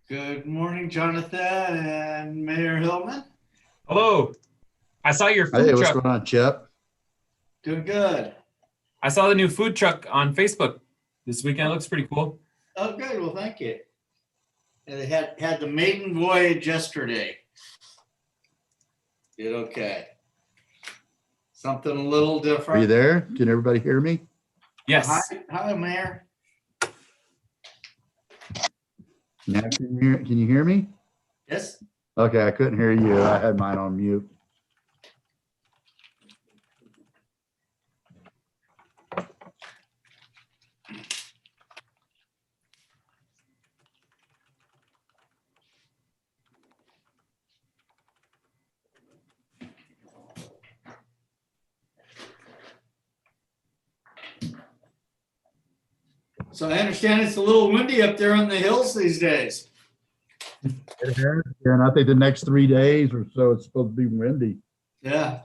Good morning, Jonathan and Mayor Hillman. Hello. I saw your Hey, food what's truck. going on, Chip? Doing good. I saw the new food truck on Facebook this weekend. It looks pretty cool. Oh, good. Well, thank you. And they had the maiden voyage yesterday. Did okay. Something a little different. Are you there? Can everybody hear me? Yes. Hi, Mayor. Now, can you hear me? Yes. Okay, I couldn't hear you. I had mine on mute. So I understand it's a little windy up there on the hills these days. And I think the next 3 days or so, it's supposed to be windy. Yeah.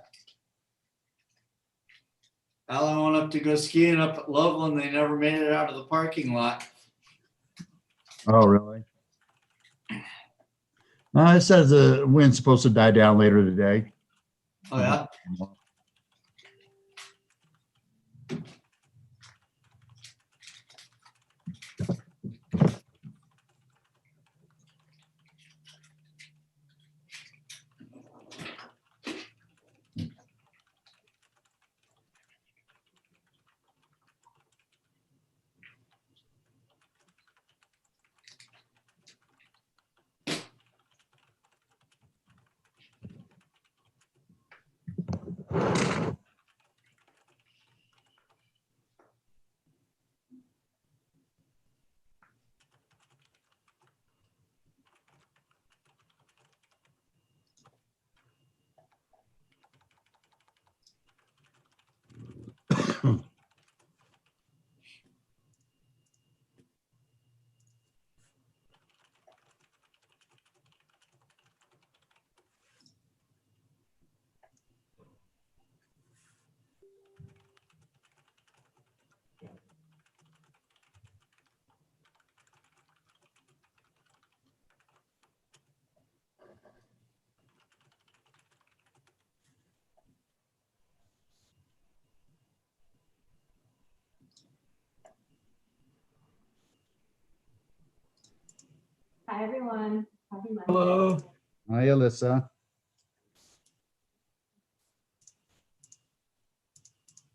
Alan went up to go skiing up at Loveland. They never made it out of the parking lot. Oh, really? It says the wind's supposed to die down later today. Oh, yeah. Hi, everyone. Happy Monday. Hello. Hi, Alyssa.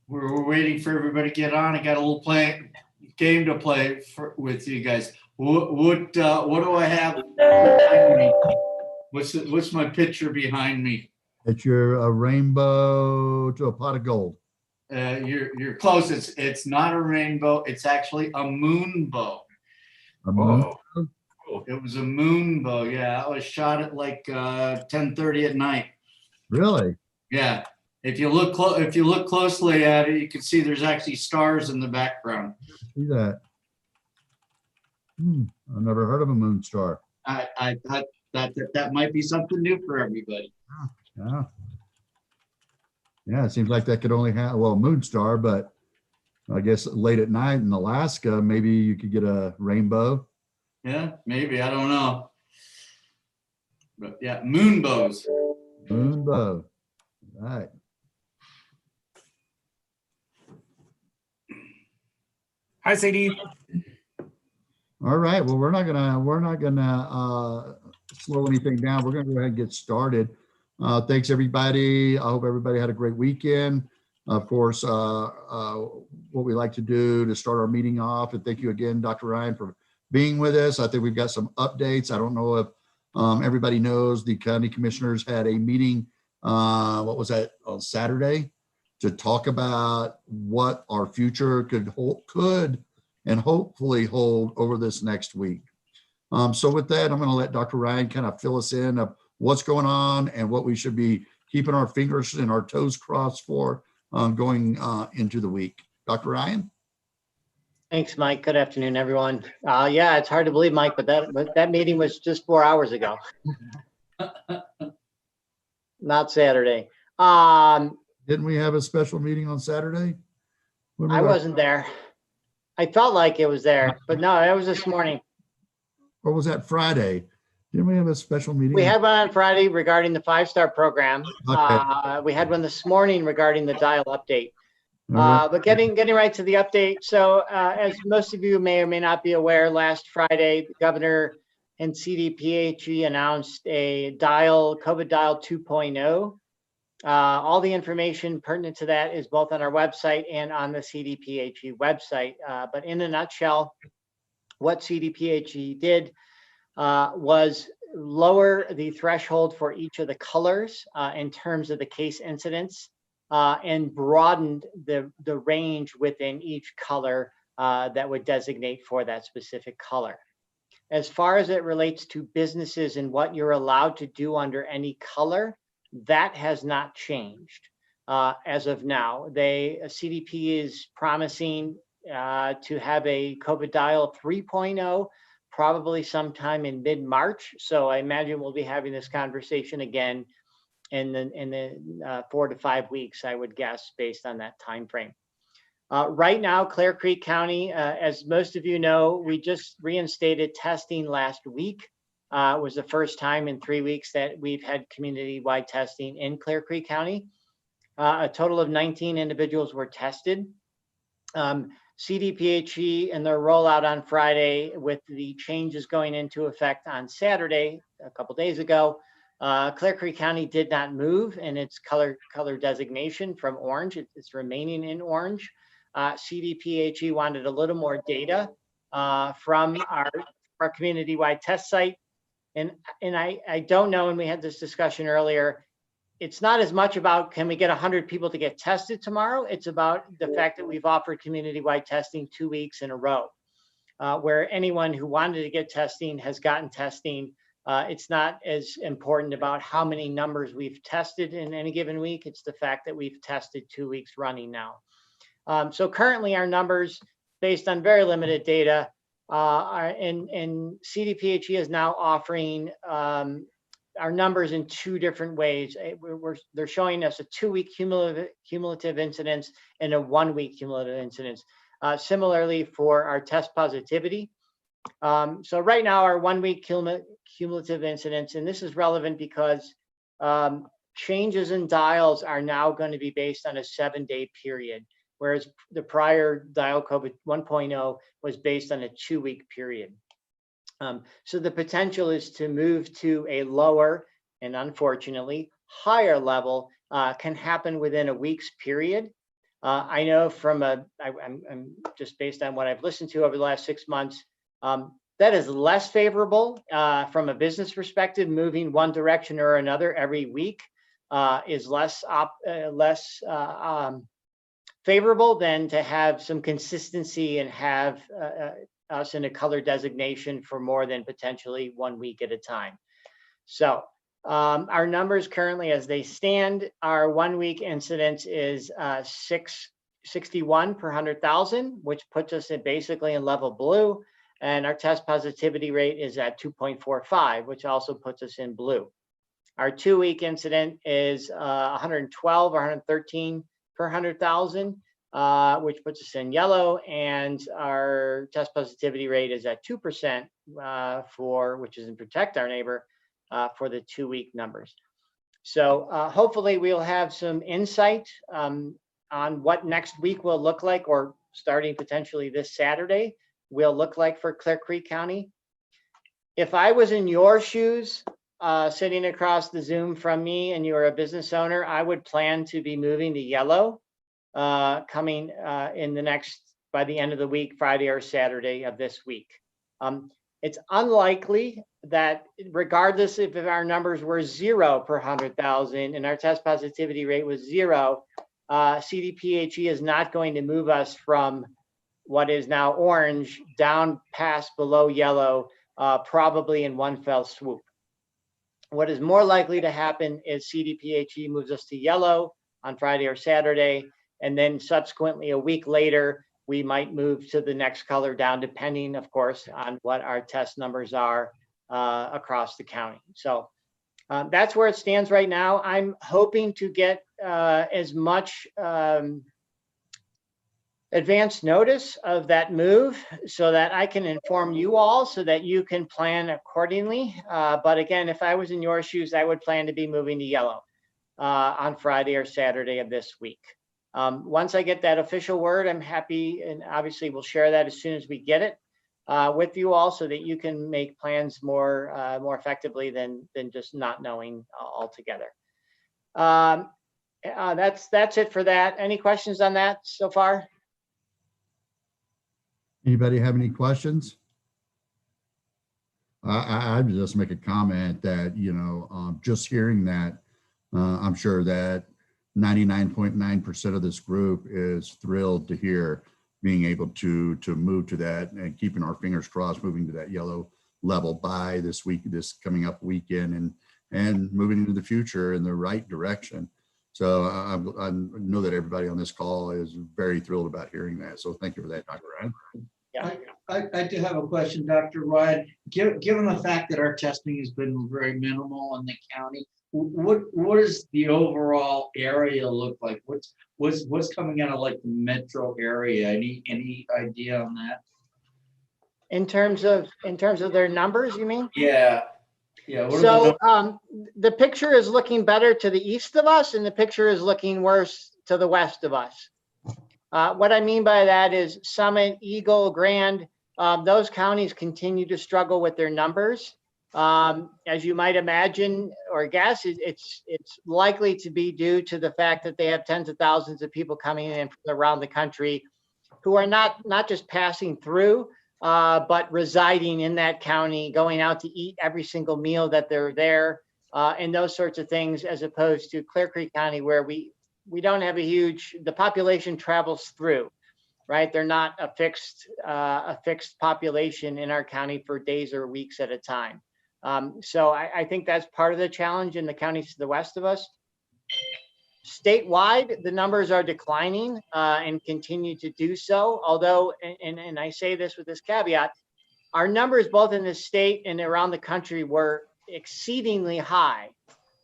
We're waiting for everybody to get on. I got a little game to play with you guys. What do I have behind me? What's my picture behind me? It's your rainbow to a pot of gold. You're close. It's not a rainbow. It's actually a moon bow. A moon. Whoa. Cool. It was a moon bow. Yeah, I was shot at like 10:30 at night. Really? Yeah. If you look closely at it, you can see there's actually stars in the background. See that? I've never heard of a moon star. I thought that might be something new for everybody. Yeah. Yeah, it seems like that could only have, well, a moon star, but I guess late at night in Alaska, maybe you could get a rainbow. Yeah, maybe. I don't know. But yeah, moon bows. Moon bow. Right. Hi, Sadie. All right. Well, we're not gonna slow anything down. We're gonna go ahead and get started. Thanks, everybody. I hope everybody had a great weekend. Of course, what we like to do to start our meeting off, and thank you again, Dr. Ryan, for being with us. I think we've got some updates. I don't know if everybody knows the county commissioners had a meeting. What was that, on Saturday, to talk about what our future could and hopefully hold over this next week. So with that, I'm going to let Dr. Ryan kind of fill us in of what's going on and what we should be keeping our fingers and our toes crossed for going into the week. Dr. Ryan? Thanks, Mike. Good afternoon, everyone. Yeah, it's hard to believe, Mike, but that meeting was just 4 hours ago. Not Saturday. Didn't we have a special meeting on Saturday? I wasn't there. I felt like it was there, but no, it was this morning. or was that Friday? Didn't we have a special meeting? We had one on Friday regarding the 5-star program. Okay. We had one this morning regarding the dial update. All right. But getting right to the update. So as most of you may or may not be aware, last Friday, the governor and CDPHE announced a COVID dial 2.0. All the information pertinent to that is both on our website and on the CDPHE website. But in a nutshell, what CDPHE did was lower the threshold for each of the colors in terms of the case incidence, and broadened the range within each color that would designate for that specific color. As far as it relates to businesses and what you're allowed to do under any color, that has not changed as of now. CDP is promising to have a COVID dial 3.0 probably sometime in mid-March. So I imagine we'll be having this conversation again in the 4 to 5 weeks, I would guess, based on that time frame. Right now, Clear Creek County, as most of you know, we just reinstated testing last week. It was the first time in 3 weeks that we've had community-wide testing in Clear Creek County. A total of 19 individuals were tested. CDPHE and their rollout on Friday with the changes going into effect on Saturday, a couple days ago, Clear Creek County did not move in its color designation from orange. It's remaining in orange. CDPHE wanted a little more data from our community-wide test site. And I don't know, and we had this discussion earlier, it's not as much about can we get 100 people to get tested tomorrow? It's about the fact that we've offered community-wide testing 2 weeks in a row, where anyone who wanted to get testing has gotten testing. It's not as important about how many numbers we've tested in any given week. It's the fact that we've tested 2 weeks running now. So currently our numbers, based on very limited data, and CDPHE is now offering our numbers in 2 different ways. They're showing us a 2-week cumulative incidence and a 1-week cumulative incidence. Similarly for our test positivity. So right now our 1-week cumulative incidence, and this is relevant because changes in dials are now going to be based on a 7-day period, whereas the prior dial COVID 1.0 was based on a 2-week period. So the potential is to move to a lower and unfortunately higher level can happen within a week's period. I know from I'm just based on what I've listened to over the last 6 months, that is less favorable from a business perspective. Moving one direction or another every week is less favorable than to have some consistency and have us in a color designation for more than potentially 1 week at a time. So our numbers currently as they stand, our 1-week incidence is 661 per 100,000, which puts us basically in level blue. And our test positivity rate is at 2.45, which also puts us in blue. Our 2-week incident is 112 or 113 per 100,000, which puts us in yellow, and our test positivity rate is at 2% which is in Protect Our Neighbor for the 2-week numbers. So hopefully we'll have some insight on what next week will look like, or starting potentially this Saturday will look like for Clear Creek County. If I was in your shoes, sitting across the Zoom from me, and you're a business owner, I would plan to be moving to yellow coming in by the end of the week, Friday or Saturday of this week. It's unlikely that regardless if our numbers were 0 per 100,000 and our test positivity rate was 0, CDPHE is not going to move us from what is now orange down past below yellow, probably in one fell swoop. What is more likely to happen is CDPHE moves us to yellow on Friday or Saturday, and then subsequently a week later, we might move to the next color down, depending, of course, on what our test numbers are across the county. So that's where it stands right now. I'm hoping to get as much advance notice of that move so that I can inform you all so that you can plan accordingly. But again, if I was in your shoes, I would plan to be moving to yellow on Friday or Saturday of this week. Once I get that official word, I'm happy, and obviously we'll share that as soon as we get it with you all so that you can make plans more effectively than just not knowing altogether. That's it for that. Any questions on that so far? Anybody have any questions? I'd just make a comment that, just hearing that, I'm sure that 99.9% of this group is thrilled to hear being able to move to that and keeping our fingers crossed, moving to that yellow level by this week, this coming up weekend, and moving into the future in the right direction. So I know that everybody on this call is very thrilled about hearing that. So thank you for that, Dr. Ryan. Yeah. I do have a question, Dr. Ryan. Given the fact that our testing has been very minimal in the county, what does the overall area look like? What's coming out of like the metro area? Any idea on that? In terms of their numbers, you mean? Yeah. What are the So the picture is looking better to the east of us, and the picture is looking worse to the west of us. What I mean by that is Summit, Eagle, Grand, those counties continue to struggle with their numbers. As you might imagine or guess, it's likely to be due to the fact that they have tens of thousands of people coming in from around the country who are not just passing through, but residing in that county, going out to eat every single meal that they're there, and those sorts of things, as opposed to Clear Creek County, where we don't have the population travels through, right? They're not a fixed population in our county for days or weeks at a time. So I think that's part of the challenge in the counties to the west of us. Statewide, the numbers are declining and continue to do so. Although, and I say this with this caveat, our numbers both in the state and around the country were exceedingly high.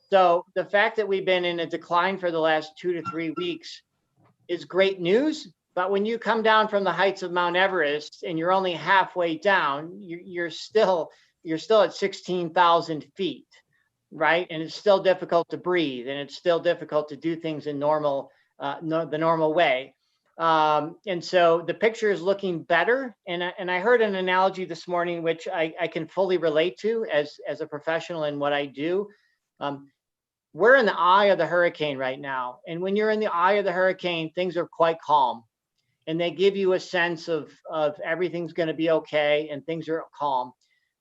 So the fact that we've been in a decline for the last 2 to 3 weeks is great news. But when you come down from the heights of Mount Everest and you're only halfway down, you're still at 16,000 feet, right? And it's still difficult to breathe, and it's still difficult to do things in the normal way. And so the picture is looking better. And I heard an analogy this morning, which I can fully relate to as a professional in what I do. We're in the eye of the hurricane right now. And when you're in the eye of the hurricane, things are quite calm. And they give you a sense of everything's going to be okay and things are calm.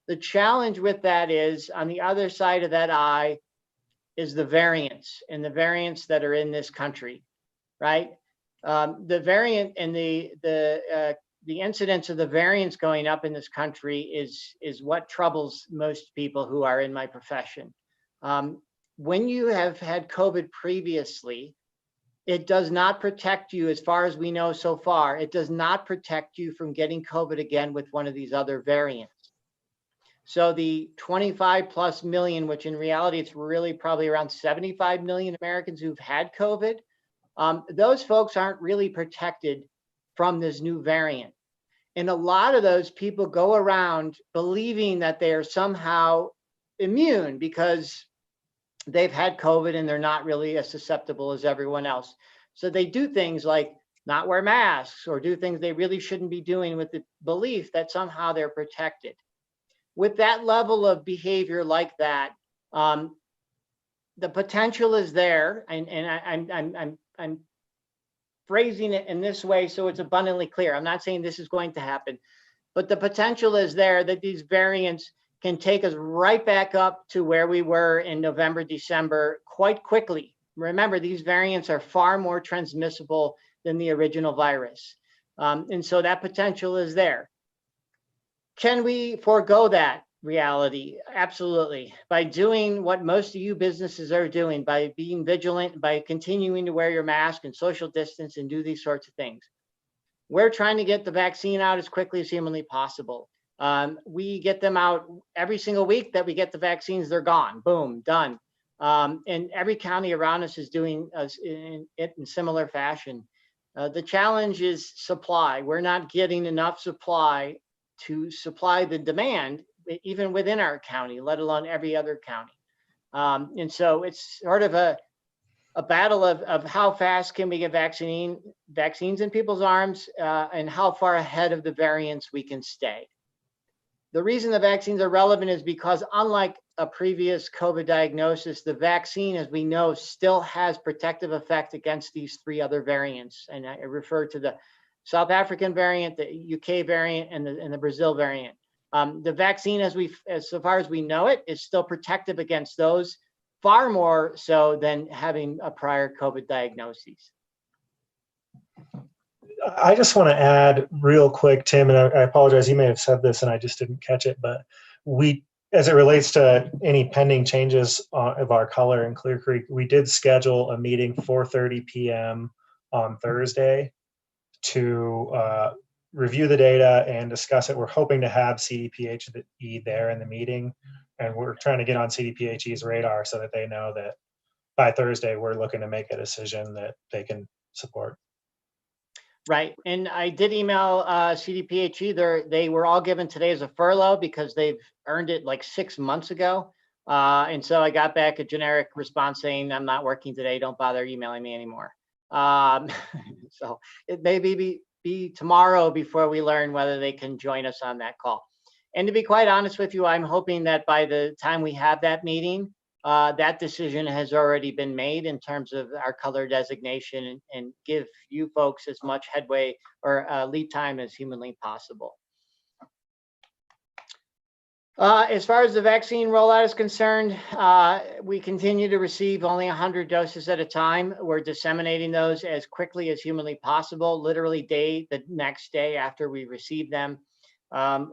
The challenge with that is on the other side of that eye is the variants and the variants that are in this country, right? The variant and the incidence of the variants going up in this country is what troubles most people who are in my profession. When you have had COVID previously, it does not protect you, as far as we know so far, it does not protect you from getting COVID again with one of these other variants. So the 25 plus million, which in reality, it's really probably around 75 million Americans who've had COVID, those folks aren't really protected from this new variant. And a lot of those people go around believing that they are somehow immune because they've had COVID and they're not really as susceptible as everyone else. So they do things like not wear masks or do things they really shouldn't be doing with the belief that somehow they're protected. With that level of behavior like that, the potential is there, and I'm phrasing it in this way so it's abundantly clear. I'm not saying this is going to happen, but the potential is there that these variants can take us right back up to where we were in November, December quite quickly. Remember, these variants are far more transmissible than the original virus. And so that potential is there. Can we forego that reality? Absolutely. By doing what most of you businesses are doing, by being vigilant, by continuing to wear your mask and social distance and do these sorts of things. We're trying to get the vaccine out as quickly as humanly possible. We get them out every single week that we get the vaccines, they're gone, boom, done. And every county around us is doing in similar fashion. The challenge is supply. We're not getting enough supply to supply the demand, even within our county, let alone every other county. And so it's sort of a battle of how fast can we get vaccines in people's arms, and how far ahead of the variants we can stay. The reason the vaccines are relevant is because, unlike a previous COVID diagnosis, the vaccine, as we know, still has protective effect against these 3 other variants. And I refer to the South African variant, the UK variant, and the Brazil variant. The vaccine, as so far as we know it, is still protective against those, far more so than having a prior COVID diagnosis. I just want to add real quick, Tim, and I apologize, you may have said this and I just didn't catch it, but as it relates to any pending changes of our color in Clear Creek, we did schedule a meeting 4:30 p.m. on Thursday to review the data and discuss it. We're hoping to have CDPHE there in the meeting, and we're trying to get on CDPHE's radar so that they know that by Thursday, we're looking to make a decision that they can support. Right, and I did email CDPHE. They were all given today as a furlough because they've earned it like 6 months ago. And so I got back a generic response saying, I'm not working today, don't bother emailing me anymore. So it may be tomorrow before we learn whether they can join us on that call. And to be quite honest with you, I'm hoping that by the time we have that meeting, that decision has already been made in terms of our color designation, and give you folks as much headway or lead time as humanly possible. As far as the vaccine rollout is concerned, we continue to receive only 100 doses at a time. We're disseminating those as quickly as humanly possible, literally the next day after we receive them.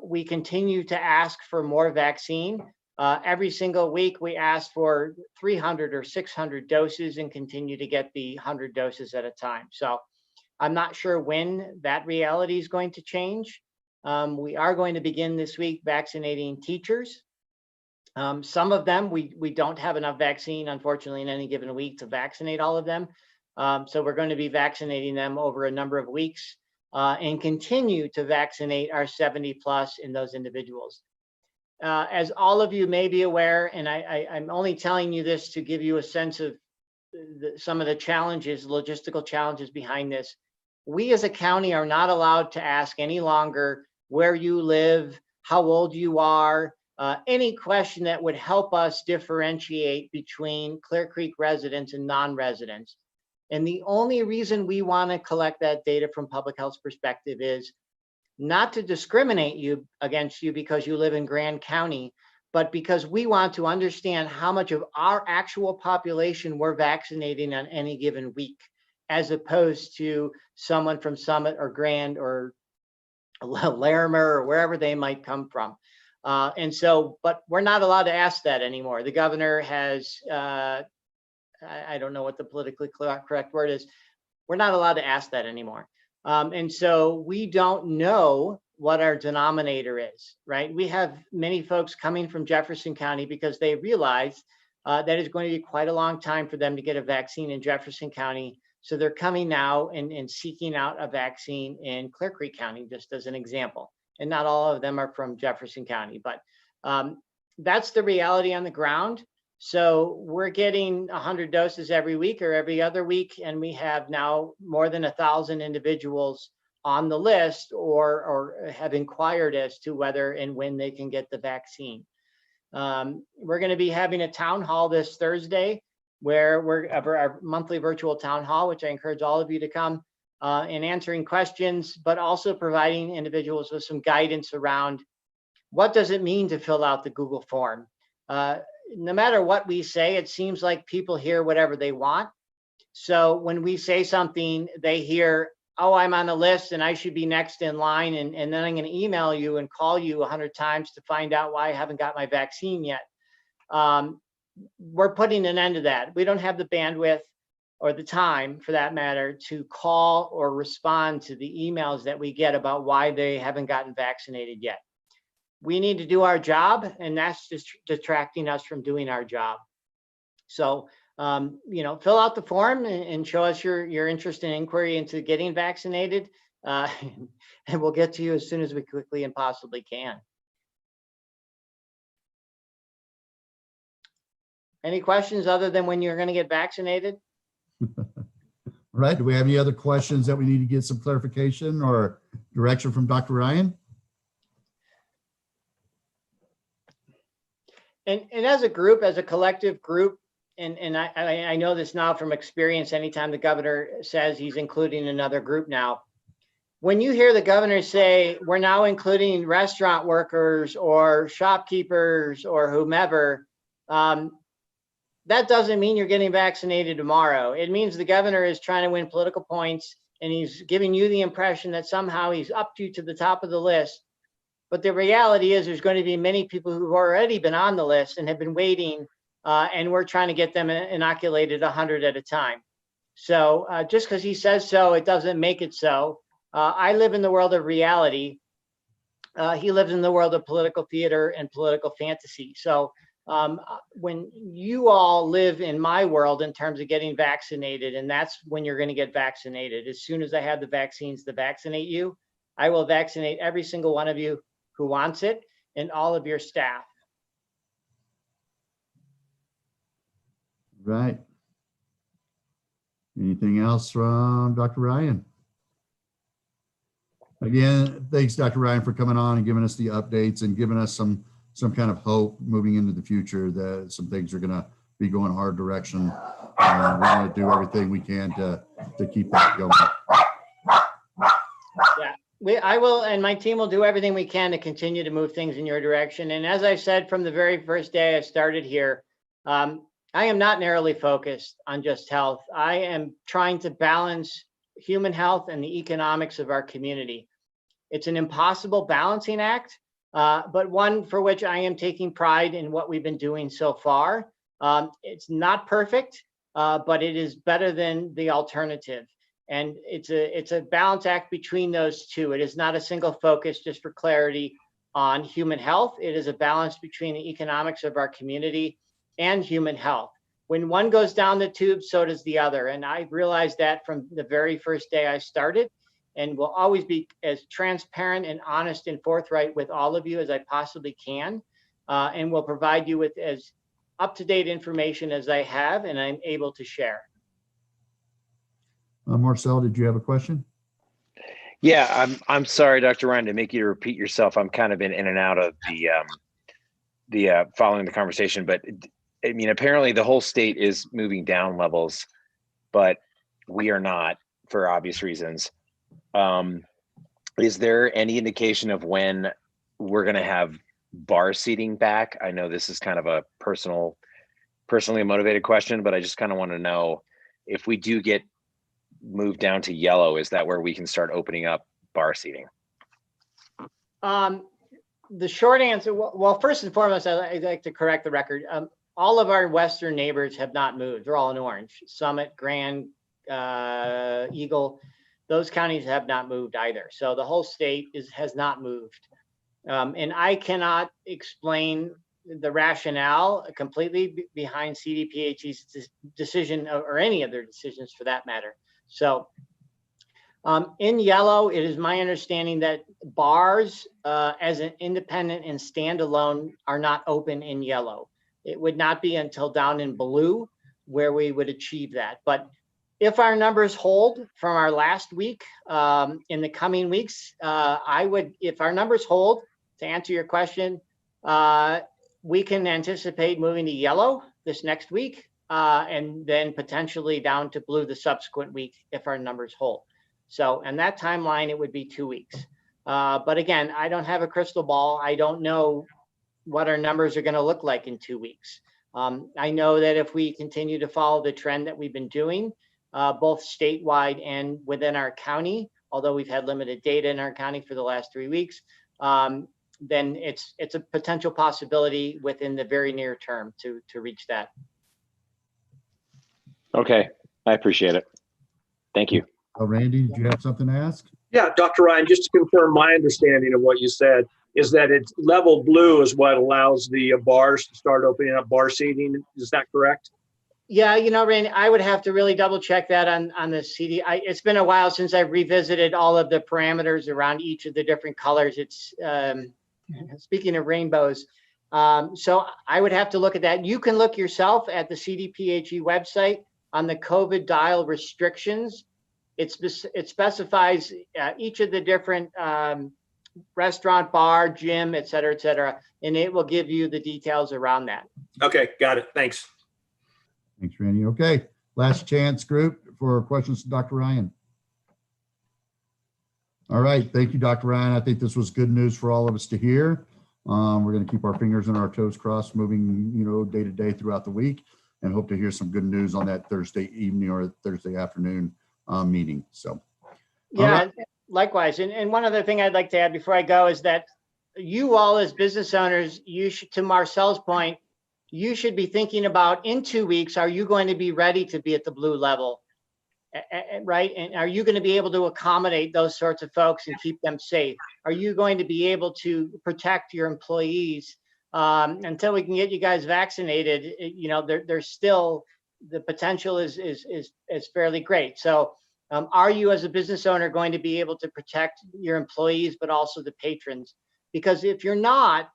We continue to ask for more vaccine. Every single week, we ask for 300 or 600 doses and continue to get the 100 doses at a time. So I'm not sure when that reality is going to change. We are going to begin this week vaccinating teachers. Some of them, we don't have enough vaccine, unfortunately, in any given week to vaccinate all of them. So we're going to be vaccinating them over a number of weeks and continue to vaccinate our 70 plus in those individuals. As all of you may be aware, and I'm only telling you this to give you a sense of some of the challenges, logistical challenges behind this. We as a county are not allowed to ask any longer where you live, how old you are, any question that would help us differentiate between Clear Creek residents and non-residents. And the only reason we want to collect that data from public health perspective is not to discriminate against you because you live in Grand County, but because we want to understand how much of our actual population we're vaccinating on any given week, as opposed to someone from Summit or Grand or Larimer or wherever they might come from. And so, but we're not allowed to ask that anymore. The governor has, I don't know what the politically correct word is. We're not allowed to ask that anymore. And so we don't know what our denominator is, right? We have many folks coming from Jefferson County because they realize that it's going to be quite a long time for them to get a vaccine in Jefferson County. So they're coming now and seeking out a vaccine in Clear Creek County, just as an example. And not all of them are from Jefferson County, but that's the reality on the ground. So we're getting 100 doses every week or every other week, and we have now more than 1,000 individuals on the list or have inquired as to whether and when they can get the vaccine. We're going to be having a town hall this Thursday, where we're our monthly virtual town hall, which I encourage all of you to come, and answering questions, but also providing individuals with some guidance around what does it mean to fill out the Google form. No matter what we say, it seems like people hear whatever they want. So when we say something, they hear, oh, I'm on the list and I should be next in line. And then I'm going to email you and call you 100 times to find out why I haven't got my vaccine yet. We're putting an end to that. We don't have the bandwidth or the time, for that matter, to call or respond to the emails that we get about why they haven't gotten vaccinated yet. We need to do our job, and that's just detracting us from doing our job. So fill out the form and show us your interest and inquiry into getting vaccinated. And we'll get to you as soon as we quickly and possibly can. Any questions other than when you're going to get vaccinated? Right. Do we have any other questions that we need to get some clarification or direction from Dr. Ryan? And as a group, as a collective group, and I know this now from experience, anytime the governor says he's including another group now, when you hear the governor say, we're now including restaurant workers or shopkeepers or whomever, that doesn't mean you're getting vaccinated tomorrow. It means the governor is trying to win political points and he's giving you the impression that somehow he's upped you to the top of the list. But the reality is there's going to be many people who've already been on the list and have been waiting, and we're trying to get them inoculated 100 at a time. So just because he says so, it doesn't make it so. I live in the world of reality. He lives in the world of political theater and political fantasy. So when you all live in my world in terms of getting vaccinated, and that's when you're going to get vaccinated. As soon as I have the vaccines to vaccinate you, I will vaccinate every single one of you who wants it and all of your staff. Right. Anything else from Dr. Ryan? Again, thanks, Dr. Ryan, for coming on and giving us the updates and giving us some kind of hope moving into the future that some things are going to be going hard direction. We're going to do everything we can to keep that going. Yeah, I will, and my team will do everything we can to continue to move things in your direction. And as I said from the very first day I started here, I am not narrowly focused on just health. I am trying to balance human health and the economics of our community. It's an impossible balancing act, but one for which I am taking pride in what we've been doing so far. It's not perfect, but it is better than the alternative. And it's a balance act between those two. It is not a single focus, just for clarity, on human health. It is a balance between the economics of our community and human health. When one goes down the tube, so does the other. And I realized that from the very first day I started, and will always be as transparent and honest and forthright with all of you as I possibly can, and will provide you with as up-to-date information as I have and I'm able to share. Marcel, did you have a question? Yeah, I'm sorry, Dr. Ryan, to make you repeat yourself. I'm kind of been in and out of the following the conversation, but I mean, apparently the whole state is moving down levels, but we are not, for obvious reasons. Is there any indication of when we're going to have bar seating back? I know this is kind of a personally motivated question, but I just kind of want to know if we do get moved down to yellow, is that where we can start opening up bar seating? The short answer, well, first and foremost, I'd like to correct the record. All of our western neighbors have not moved. They're all in orange. Summit, Grand, Eagle, those counties have not moved either. So the whole state has not moved. And I cannot explain the rationale completely behind CDPHE's decision, or any of their decisions for that matter. So in yellow, it is my understanding that bars as an independent and standalone are not open in yellow. It would not be until down in blue where we would achieve that. But if our numbers hold from our last week, in the coming weeks, if our numbers hold, to answer your question, we can anticipate moving to yellow this next week, and then potentially down to blue the subsequent week if our numbers hold. So, and that timeline, it would be 2 weeks. But again, I don't have a crystal ball. I don't know what our numbers are going to look like in 2 weeks. I know that if we continue to follow the trend that we've been doing, both statewide and within our county, although we've had limited data in our county for the last 3 weeks, then it's a potential possibility within the very near term to reach that. Okay, I appreciate it. Thank you. Randy, did you have something to ask? Yeah, Dr. Ryan, just to confirm my understanding of what you said, is that it's level blue is what allows the bars to start opening up bar seating. Is that correct? Yeah, Randy, I would have to really double check that on the CD. It's been a while since I've revisited all of the parameters around each of the different colors. It's speaking of rainbows. So I would have to look at that. You can look yourself at the CDPHE website on the COVID dial restrictions. It specifies each of the different restaurant, bar, gym, et cetera, and it will give you the details around that. Okay, got it. Thanks. Thanks, Randy. Okay, last chance group for questions to Dr. Ryan. All right, thank you, Dr. Ryan. I think this was good news for all of us to hear. We're going to keep our fingers and our toes crossed moving, day to day throughout the week, and hope to hear some good news on that Thursday evening or Thursday afternoon meeting. So, yeah, right. Likewise. And one other thing I'd like to add before I go is that you all as business owners, you should, to Marcel's point, you should be thinking about in 2 weeks, are you going to be ready to be at the blue level? Right? And are you going to be able to accommodate those sorts of folks and keep them safe? Are you going to be able to protect your employees until we can get you guys vaccinated? There's still the potential is fairly great. So are you as a business owner going to be able to protect your employees, but also the patrons? Because if you're not,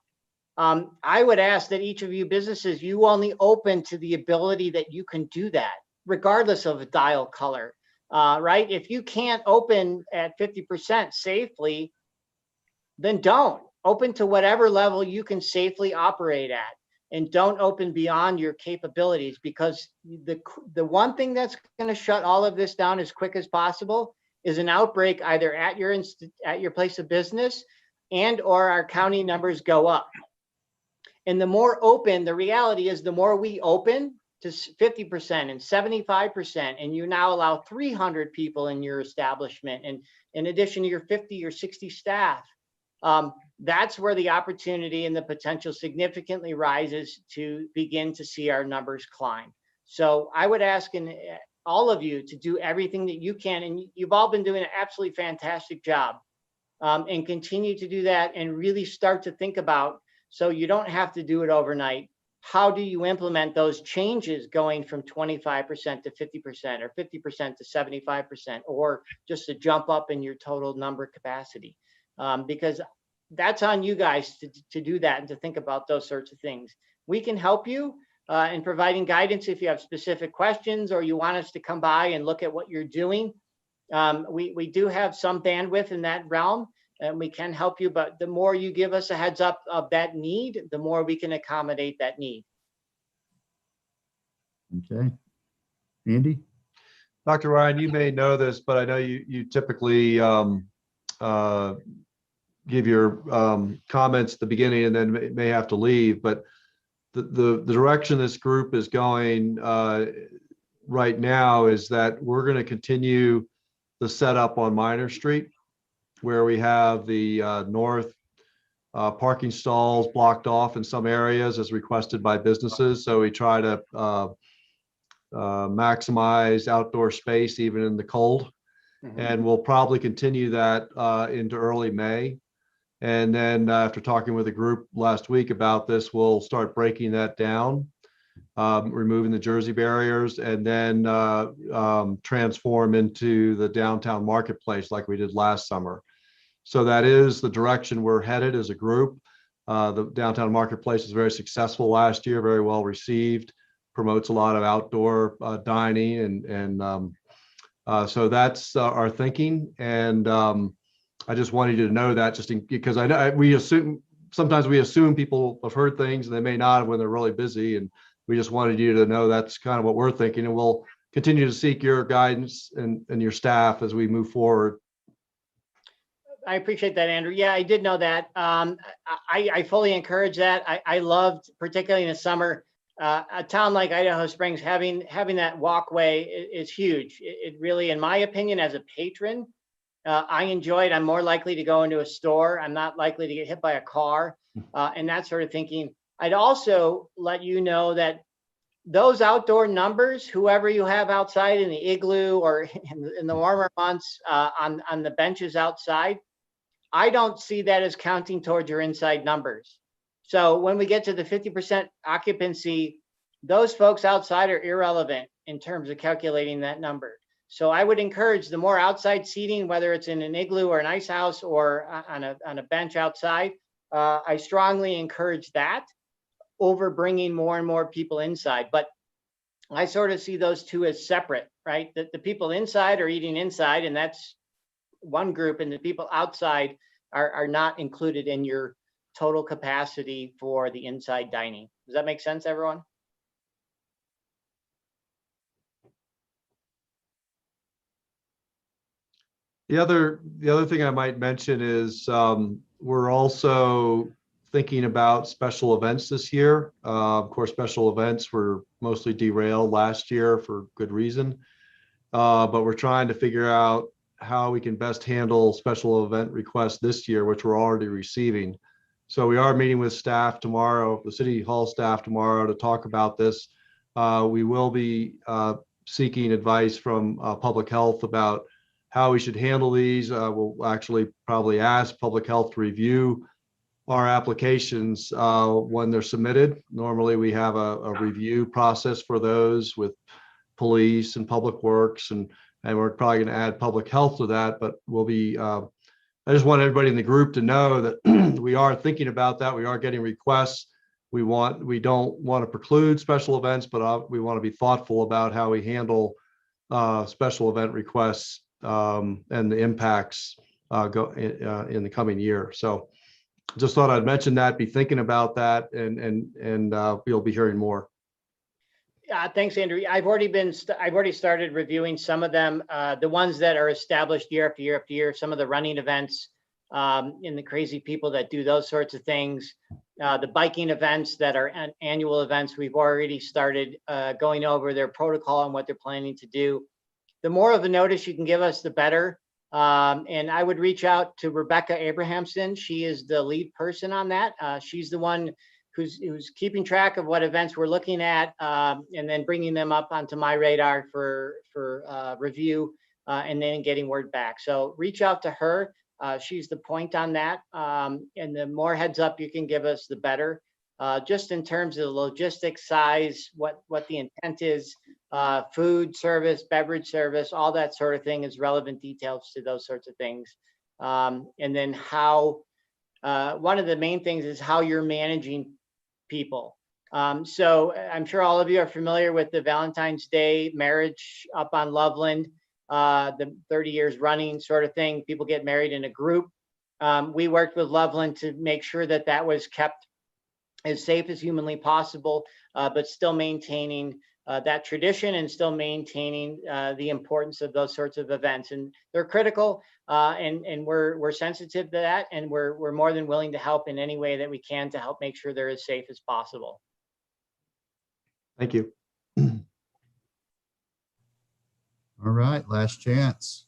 I would ask that each of you businesses, you only open to the ability that you can do that, regardless of a dial color, right? If you can't open at 50% safely, then don't. Open to whatever level you can safely operate at, and don't open beyond your capabilities, because the one thing that's going to shut all of this down as quick as possible is an outbreak either at your place of business and or our county numbers go up. And the more open, the reality is the more we open to 50% and 75%, and you now allow 300 people in your establishment, and in addition to your 50 or 60 staff, that's where the opportunity and the potential significantly rises to begin to see our numbers climb. So I would ask all of you to do everything that you can, and you've all been doing an absolutely fantastic job, and continue to do that and really start to think about, so you don't have to do it overnight. How do you implement those changes going from 25% to 50% or 50% to 75%, or just a jump up in your total number capacity? Because that's on you guys to do that and to think about those sorts of things. We can help you in providing guidance if you have specific questions or you want us to come by and look at what you're doing. We do have some bandwidth in that realm, and we can help you, but the more you give us a heads up of that need, the more we can accommodate that need. Okay. Andy? Dr. Ryan, you may know this, but I know you typically give your comments at the beginning and then may have to leave, but the direction this group is going right now is that we're going to continue the setup on Minor Street, where we have the north parking stalls blocked off in some areas as requested by businesses. So we try to maximize outdoor space even in the cold. Mm-hmm. And we'll probably continue that into early May. And then after talking with a group last week about this, we'll start breaking that down, removing the Jersey barriers, and then transform into the downtown marketplace like we did last summer. So that is the direction we're headed as a group. The downtown marketplace was very successful last year, very well received, promotes a lot of outdoor dining, and so that's our thinking. And I just wanted you to know that, because I know sometimes we assume people have heard things and they may not when they're really busy, and we just wanted you to know that's kind of what we're thinking, and we'll continue to seek your guidance and your staff as we move forward. I appreciate that, Andrew. Yeah, I did know that. I fully encourage that. I loved, particularly in the summer, a town like Idaho Springs, having that walkway is huge. It really, in my opinion, as a patron, I enjoy it. I'm more likely to go into a store. I'm not likely to get hit by a car and that sort of thinking. I'd also let you know that those outdoor numbers, whoever you have outside in the igloo or in the warmer months on the benches outside, I don't see that as counting towards your inside numbers. So when we get to the 50% occupancy, those folks outside are irrelevant in terms of calculating that number. So I would encourage the more outside seating, whether it's in an igloo or an ice house or on a bench outside. I strongly encourage that over bringing more and more people inside. But I sort of see those two as separate, right? The people inside are eating inside, and that's one group, and the people outside are not included in your total capacity for the inside dining. Does that make sense, everyone? The other thing I might mention is we're also thinking about special events this year. Of course, special events were mostly derailed last year for good reason. But we're trying to figure out how we can best handle special event requests this year, which we're already receiving. So we are meeting with staff tomorrow, the City Hall staff tomorrow, to talk about this. We will be seeking advice from public health about how we should handle these. We'll actually probably ask public health to review our applications when they're submitted. Normally we have a review process for those with police and public works, and we're probably going to add public health to that, but we'll be, I just want everybody in the group to know that we are thinking about that. We are getting requests. We don't want to preclude special events, but we want to be thoughtful about how we handle special event requests and the impacts in the coming year. So just thought I'd mention that, be thinking about that, and we'll be hearing more. Thanks, Andrew. I've already started reviewing some of them, the ones that are established year after year after year, some of the running events, and the crazy people that do those sorts of things, the biking events that are annual events. We've already started going over their protocol and what they're planning to do. The more of a notice you can give us, the better. And I would reach out to Rebecca Abrahamson. She is the lead person on that. She's the one who's keeping track of what events we're looking at, and then bringing them up onto my radar for review, and then getting word back. So reach out to her. She's the point on that. And the more heads up you can give us, the better. Just in terms of the logistics, size, what the intent is, food service, beverage service, all that sort of thing is relevant details to those sorts of things. And then how, one of the main things is how you're managing people. So I'm sure all of you are familiar with the Valentine's Day marriage up on Loveland, the 30 years running sort of thing. People get married in a group. We worked with Loveland to make sure that that was kept as safe as humanly possible, but still maintaining that tradition and still maintaining the importance of those sorts of events. And they're critical, and we're sensitive to that, and we're more than willing to help in any way that we can to help make sure they're as safe as possible. Thank you. All right, last chance.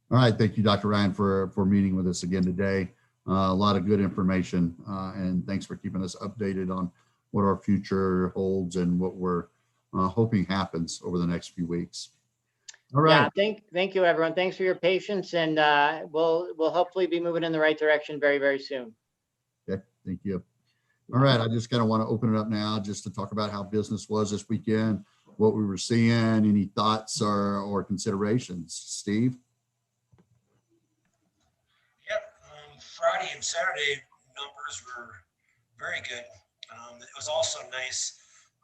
All right, thank you, Dr. Ryan, for meeting with us again today. A lot of good information, and thanks for keeping us updated on what our future holds and what we're hoping happens over the next few weeks. All right. Yeah, thank you, everyone. Thanks for your patience, and we'll hopefully be moving in the right direction very, very soon. Okay, thank you. All right, I just kind of want to open it up now just to talk about how business was this weekend, what we were seeing, any thoughts or considerations. Steve? Yep, Friday and Saturday numbers were very good. It was also nice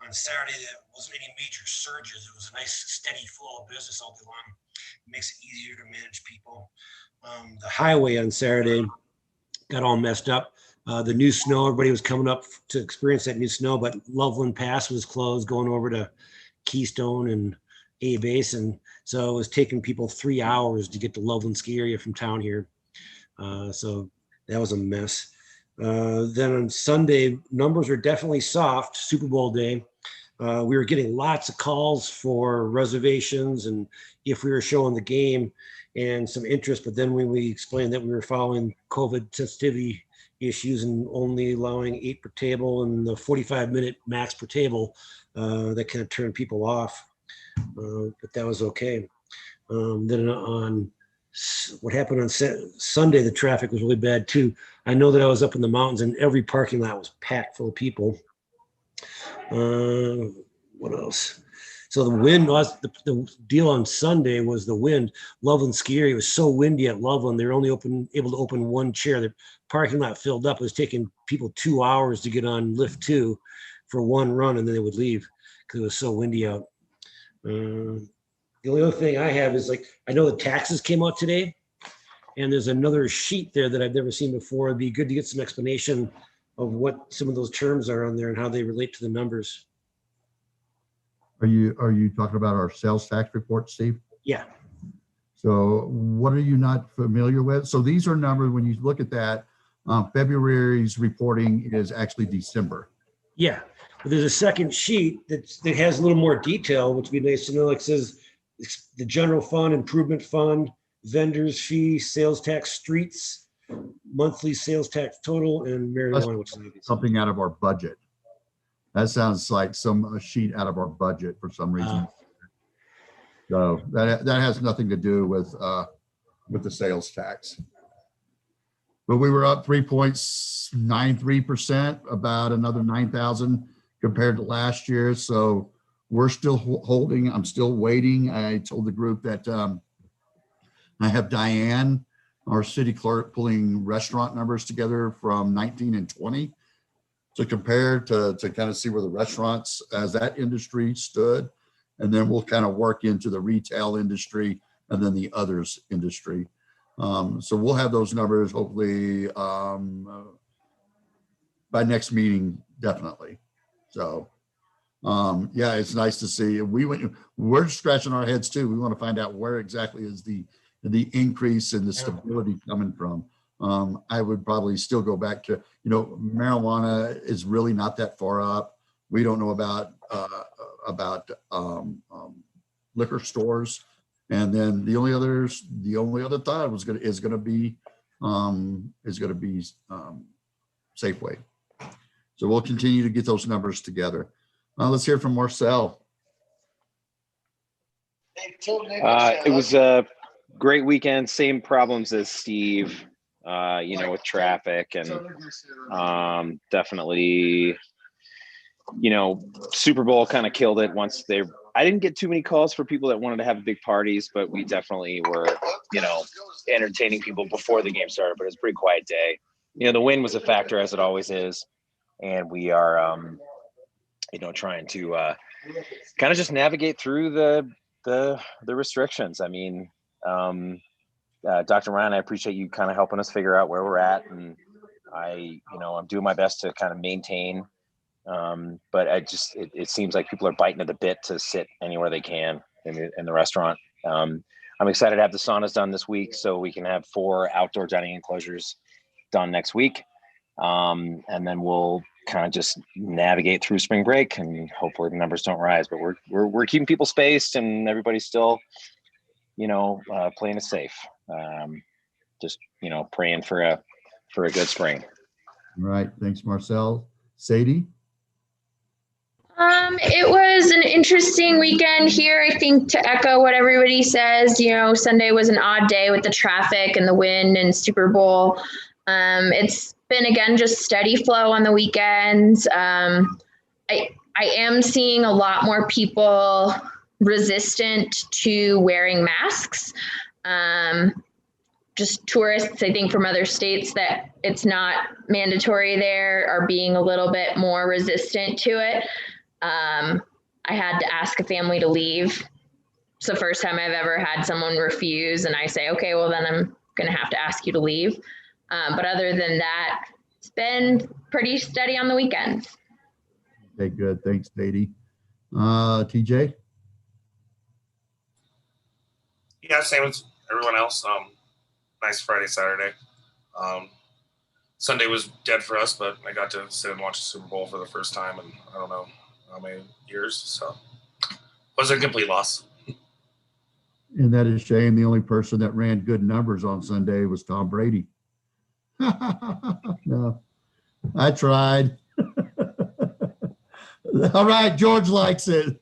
on Saturday that it wasn't any major surges. It was a nice steady flow of business all day long. It makes it easier to manage people. The highway on Saturday got all messed up. The new snow, everybody was coming up to experience that new snow, but Loveland Pass was closed going over to Keystone and A Basin. So it was taking people 3 hours to get to Loveland ski area from town here. So that was a mess. Then on Sunday, numbers are definitely soft, Super Bowl day. We were getting lots of calls for reservations and if we were showing the game and some interest, but then when we explained that we were following COVID sensitivity issues and only allowing 8 per table and the 45-minute max per table, that kind of turned people off, but that was okay. Then on what happened on Sunday, the traffic was really bad too. I know that I was up in the mountains and every parking lot was packed full of people. What else? So the wind was the deal on Sunday was the wind. Loveland Ski Area was so windy at Loveland, they're only able to open one chair. The parking lot filled up. It was taking people 2 hours to get on lift 2 for one run, and then they would leave because it was so windy out. The only other thing I have is like, I know the taxes came out today, and there's another sheet there that I've never seen before. It'd be good to get some explanation of what some of those terms are on there and how they relate to the numbers. Are you talking about our sales tax report, Steve? Yeah. So what are you not familiar with? So these are numbers, when you look at that, February's reporting is actually December. Yeah, but there's a second sheet that has a little more detail, which would be nice to know. Like says the general fund, improvement fund, vendors fee, sales tax, streets, monthly sales tax total, and marijuana, which is something out of our budget. That sounds like a sheet out of our budget for some reason. So that has nothing to do with the sales tax. But we were up 3.93%, about another 9,000 compared to last year. So we're still holding. I'm still waiting. I told the group that I have Diane, our city clerk, pulling restaurant numbers together from 19 and 20 to compare to kind of see where the restaurants as that industry stood. And then we'll kind of work into the retail industry and then the others industry. So we'll have those numbers hopefully by next meeting, definitely. So yeah, it's nice to see. We're scratching our heads too. We want to find out where exactly is the increase in the stability coming from. I would probably still go back to, marijuana is really not that far up. We don't know about liquor stores. And then the only other thought is going to be Safeway. So we'll continue to get those numbers together. Let's hear from Marcel. It was a great weekend. Same problems as Steve, with traffic and definitely, Super Bowl kind of killed it once I didn't get too many calls for people that wanted to have big parties, but we definitely were, entertaining people before the game started, but it was a pretty quiet day. The wind was a factor as it always is. And we are, trying to kind of just navigate through the restrictions. I mean, Dr. Ryan, I appreciate you kind of helping us figure out where we're at. And I'm doing my best to kind of maintain. But it seems like people are biting at the bit to sit anywhere they can in the restaurant. I'm excited to have the saunas done this week so we can have 4 outdoor dining enclosures done next week. And then we'll kind of just navigate through spring break and hopefully the numbers don't rise, but we're keeping people spaced and everybody's still, playing it safe. Just, praying for a good spring. All right. Thanks, Marcel. Sadie? It was an interesting weekend here. I think to echo what everybody says, Sunday was an odd day with the traffic and the wind and Super Bowl. It's been, again, just steady flow on the weekends. I am seeing a lot more people resistant to wearing masks. Just tourists, I think, from other states that it's not mandatory there are being a little bit more resistant to it. I had to ask a family to leave. It's the first time I've ever had someone refuse, and I say, okay, well, then I'm going to have to ask you to leave. But other than that, it's been pretty steady on the weekends. Okay, good. Thanks, Sadie. TJ? Yeah, same as everyone else. Nice Friday, Saturday. Sunday was dead for us, but I got to sit and watch the Super Bowl for the first time in I don't know how many years. So it was a complete loss. And that is a shame. The only person that ran good numbers on Sunday was Tom Brady. No, I tried. All right, George likes it.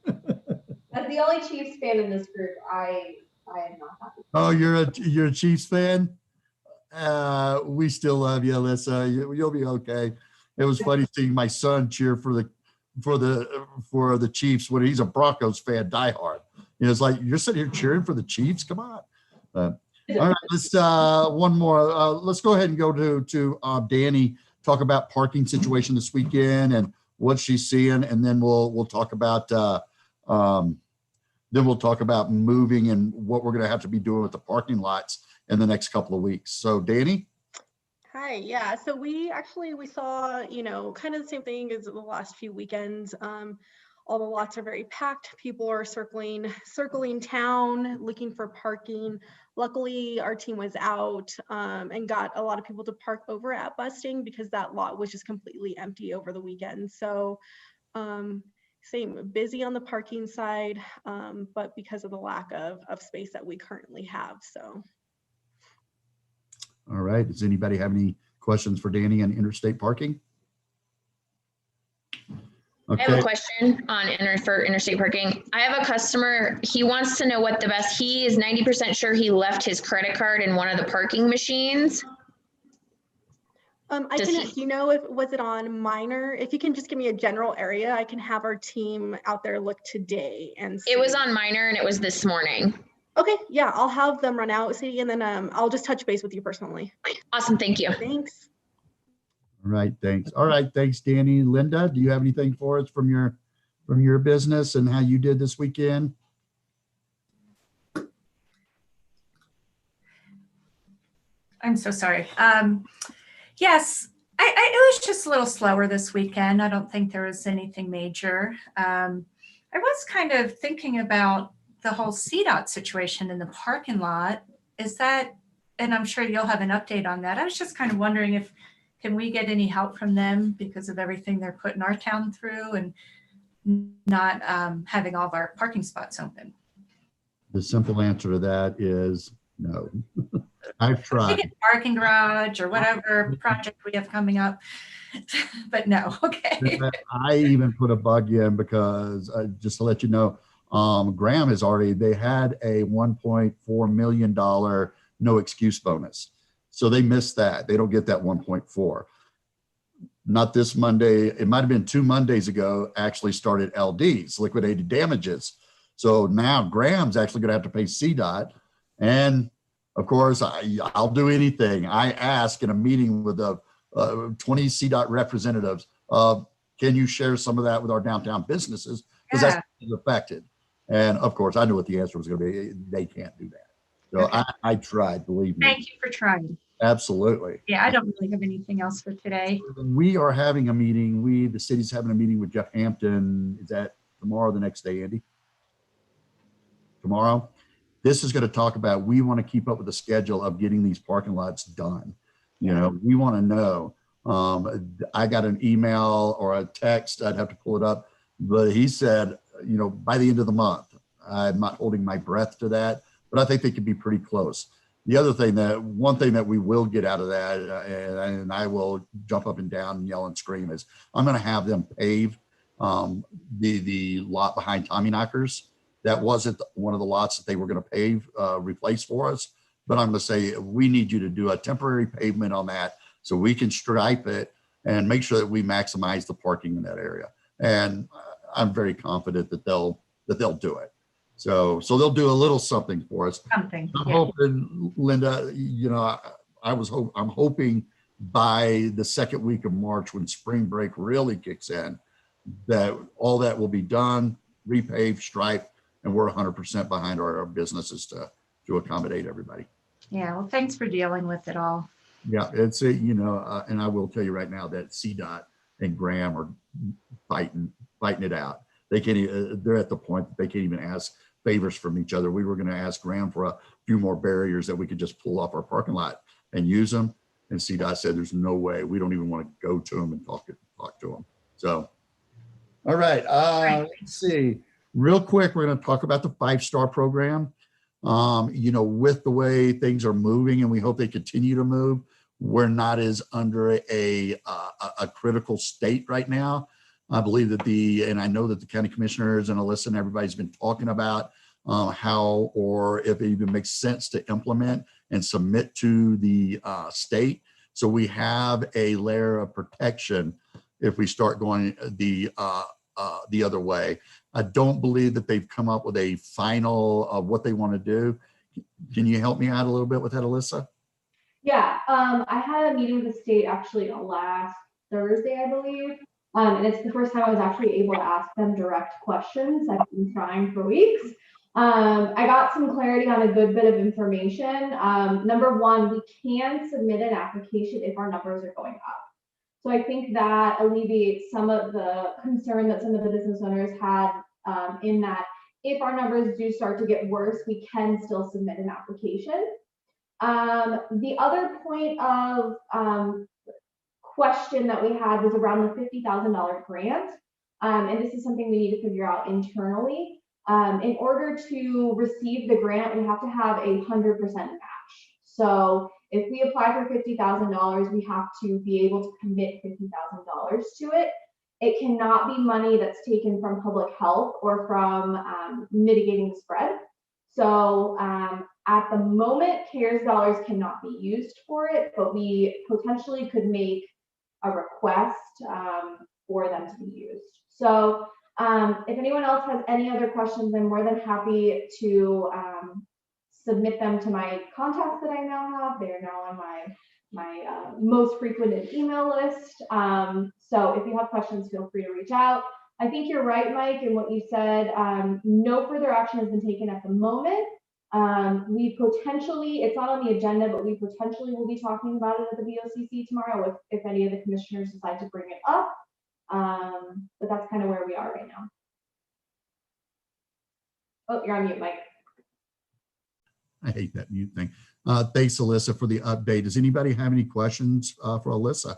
As the only Chiefs fan in this group, I am not happy. Oh, you're a Chiefs fan? We still love you, Alyssa. You'll be okay. It was funny seeing my son cheer for for the Chiefs when he's a Broncos fan, diehard. You know, it's like you're sitting here cheering for the Chiefs. Come on. All right, let's one more. Let's go ahead and go to Danny. Talk about parking situation this weekend and what she's seeing, and then we'll talk about moving and what we're going to have to be doing with the parking lots in the next couple of weeks. So, Danny. Hi, yeah. So we saw, kind of the same thing as the last few weekends. All the lots are very packed. People are circling town, looking for parking. Luckily, our team was out and got a lot of people to park over at Busting because that lot was just completely empty over the weekend. So same, busy on the parking side, but because of the lack of space that we currently have, so. All right. Does anybody have any questions for Danny on interstate parking? I have a question on for interstate parking. I have a customer, he wants to know what the best, he is 90% sure he left his credit card in one of the parking machines. Was it on Minor? If you can just give me a general area, I can have our team out there look today and see. It was on Minor and it was this morning. Okay, yeah, I'll have them run out, see, and then I'll just touch base with you personally. Awesome, thank you. Thanks. All right, thanks. All right, thanks, Danny. Linda, do you have anything for us from your business and how you did this weekend? I'm so sorry. Yes, it was just a little slower this weekend. I don't think there was anything major. I was kind of thinking about the whole CDOT situation in the parking lot. Is that, and I'm sure you'll have an update on that. I was just kind of wondering can we get any help from them because of everything they're putting our town through and not having all of our parking spots open? The simple answer to that is no. I've tried. Maybe a parking garage or whatever project we have coming up, but no, okay. I even put a bug in because just to let you know, Graham they had a $1.4 million no excuse bonus. So they missed that. They don't get that 1.4. Not this Monday. It might've been 2 Mondays ago, actually started LDs, liquidated damages. So now Graham's actually gonna have to pay CDOT. And of course, I'll do anything. I ask in a meeting with the 20 CDOT representatives, can you share some of that with our downtown businesses? Because that's affected. And of course, I knew what the answer was going to be. They can't do that. So Okay. I tried, believe me. Thank you for trying. Absolutely. Yeah, I don't really have anything else for today. We are having a meeting. The city's having a meeting with Jeff Hampton. Is that tomorrow or the next day, Andy? Tomorrow. This is going to talk about, we want to keep up with the schedule of getting these parking lots done. You know, we want to know. I got an email or a text, I'd have to pull it up, but he said, by the end of the month. I'm not holding my breath to that, but I think they could be pretty close. The other thing one thing that we will get out of that, and I will jump up and down and yell and scream, is I'm going to have them pave the lot behind Tommy Knockers. That wasn't one of the lots that they were going to pave, replace for us. But I'm going to say, we need you to do a temporary pavement on that so we can stripe it and make sure that we maximize the parking in that area. And I'm very confident that they'll do it. So they'll do a little something for us. Something. I'm hoping, Linda, I'm hoping by the second week of March, when spring break really kicks in, that all that will be done, repaved, striped, and we're 100% behind our businesses to accommodate everybody. Yeah, well, thanks for dealing with it all. Yeah, it's and I will tell you right now that CDOT and Graham are fighting it out. They can't. They're at the point that they can't even ask favors from each other. We were going to ask Graham for a few more barriers that we could just pull off our parking lot and use them. And CDOT said, "There's no way. We don't even want to go to them and talk to them." So, all right. Let's see. Real quick, we're going to talk about the 5-star program. With the way things are moving, and we hope they continue to move, we're not as under a critical state right now. I believe that and I know that the county commissioners and Alyssa and everybody's been talking about how, or if it even makes sense to implement and submit to the state. So we have a layer of protection if we start going the the other way. I don't believe that they've come up with a final of what they want to do. Can you help me out a little bit with that, Alyssa? Yeah, I had a meeting with the state actually last Thursday, I believe. And it's the first time I was actually able to ask them direct questions. I've been trying for weeks. I got some clarity on a good bit of information. Number one, we can submit an application if our numbers are going up. So I think that alleviates some of the concern that some of the business owners had in that if our numbers do start to get worse, we can still submit an application. The other point of question that we had was around the $50,000 grant. And this is something we need to figure out internally. In order to receive the grant, we have to have a 100% match. So if we apply for $50,000, we have to be able to commit $50,000 to it. It cannot be money that's taken from public health or from mitigating the spread. So at the moment, CARES dollars cannot be used for it, but we potentially could make a request for them to be used. So if anyone else has any other questions, I'm more than happy to submit them to my contacts that I now have. They are now on my most frequented email list. So if you have questions, feel free to reach out. I think you're right, Mike, in what you said. No further action has been taken at the moment. We potentially, it's not on the agenda, but we potentially will be talking about it at the BOCC tomorrow if any of the commissioners decide to bring it up. But that's kind of where we are right now. Oh, you're on mute, Mike. I hate that mute thing. Thanks, Alyssa, for the update. Does anybody have any questions for Alyssa?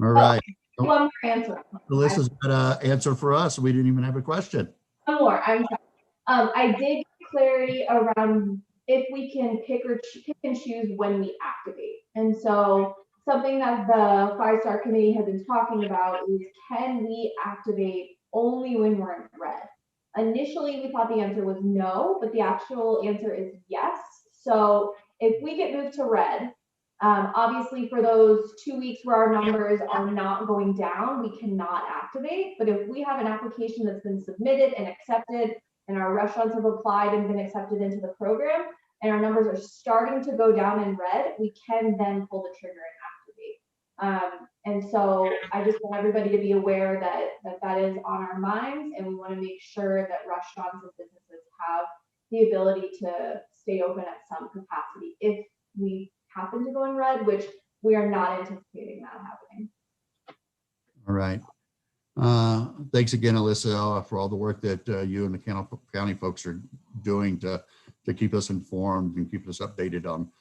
All right. One more answer. Alyssa's got an answer for us. We didn't even have a question. One more. I'm sorry. I did get clarity around if we can pick and choose when we activate. And so something that the 5-star committee has been talking about is, can we activate only when we're in red? Initially, we thought the answer was no, but the actual answer is yes. So if we get moved to red, obviously for those 2 weeks where our numbers are not going down, we cannot activate. But if we have an application that's been submitted and accepted, and our restaurants have applied and been accepted into the program, and our numbers are starting to go down in red, we can then pull the trigger and activate. And so I just want everybody to be aware that is on our minds, and we want to make sure that restaurants and businesses have the ability to stay open at some capacity if we happen to go in red, which we are not anticipating that happening. All right. Thanks again, Alyssa, for all the work that you and the county folks are doing to keep us informed and keep us updated on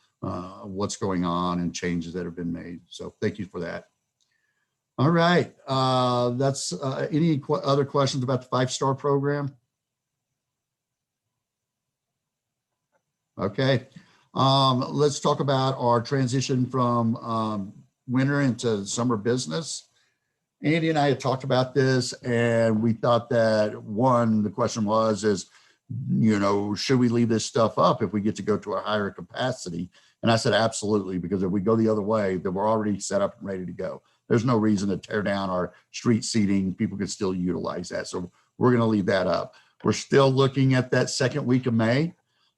what's going on and changes that have been made. So thank you for that. All right. That's any other questions about the 5-star program? Okay. Let's talk about our transition from winter into summer business. Andy and I had talked about this, and we thought that the question is, should we leave this stuff up if we get to go to a higher capacity? And I said, absolutely, because if we go the other way, then we're already set up and ready to go. There's no reason to tear down our street seating. People can still utilize that. So we're going to leave that up. We're still looking at that second week of May.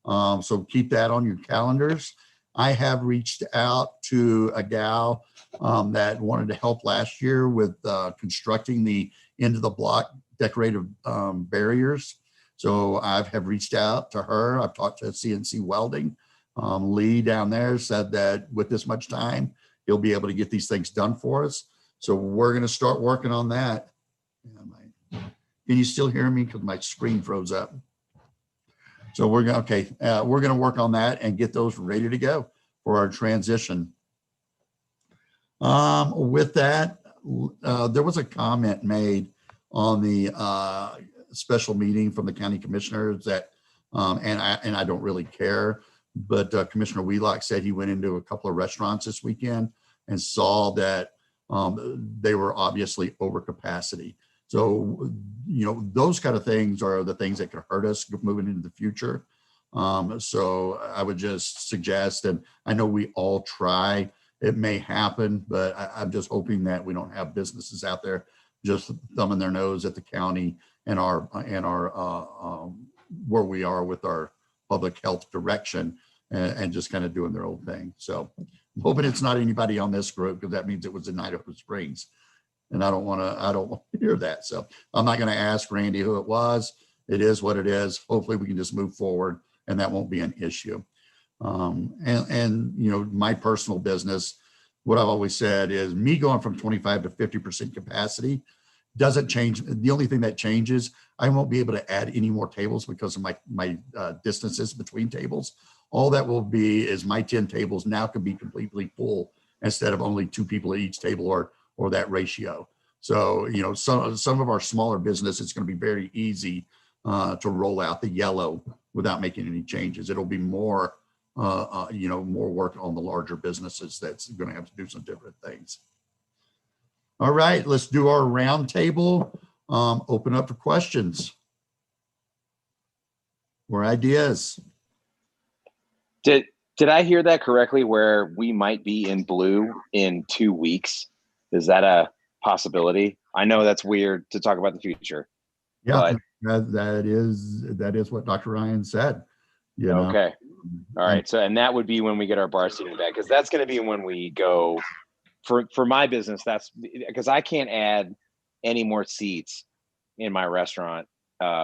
So keep that on your calendars. I have reached out to a gal that wanted to help last year with constructing the end of the block decorative barriers. So I have reached out to her. I've talked to CNC Welding. Lee down there said that with this much time, he'll be able to get these things done for us. So we're going to start working on that. Can you still hear me? Because my screen froze up. So we're going to work on that and get those ready to go for our transition. With that, there was a comment made on the special meeting from the county commissioners that, and I don't really care, but Commissioner Wheelock said he went into a couple of restaurants this weekend and saw that they were obviously over capacity. So, those kind of things are the things that could hurt us moving into the future. So I would just suggest, and I know we all try it may happen, but I'm just hoping that we don't have businesses out there just thumbing their nose at the county and our where we are with our public health direction and just kind of doing their own thing. So I'm hoping it's not anybody on this group, because that means it was in Idaho Springs. And I don't want to hear that. So I'm not going to ask Randy who it was. It is what it is. Hopefully we can just move forward and that won't be an issue. And you know, my personal business, what I've always said is me going from 25 to 50% capacity doesn't change. The only thing that changes, I won't be able to add any more tables because of my distances between tables. All that will be is my 10 tables now can be completely full instead of only 2 people at each table or that ratio. So, you know, some of our smaller business, it's going to be very easy to roll out the yellow without making any changes. It'll be more, you know, more work on the larger businesses that's going to have to do some different things. All right, let's do our round table. Open up for questions or ideas. Did I hear that correctly, where we might be in blue in 2 weeks? Is that a possibility? I know that's weird to talk about the future. Yeah, that is what Dr. Ryan said. You know? Okay. All right. So, and that would be when we get our bar seating back, because that's going to be when we go for my business. That's because I can't add any more seats in my restaurant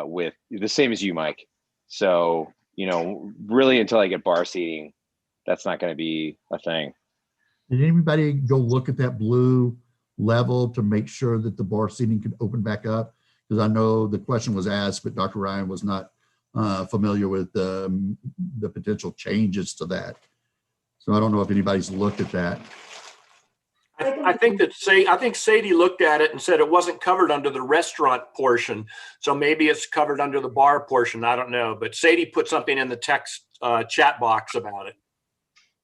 with the same as you, Mike. So, you know, really until I get bar seating, that's not going to be a thing. Did anybody go look at that blue level to make sure that the bar seating could open back up? Because I know the question was asked, but Dr. Ryan was not familiar with the potential changes to that. So I don't know if anybody's looked at that. I think Sadie looked at it and said it wasn't covered under the restaurant portion. So maybe it's covered under the bar portion. I don't know. But Sadie put something in the text chat box about it.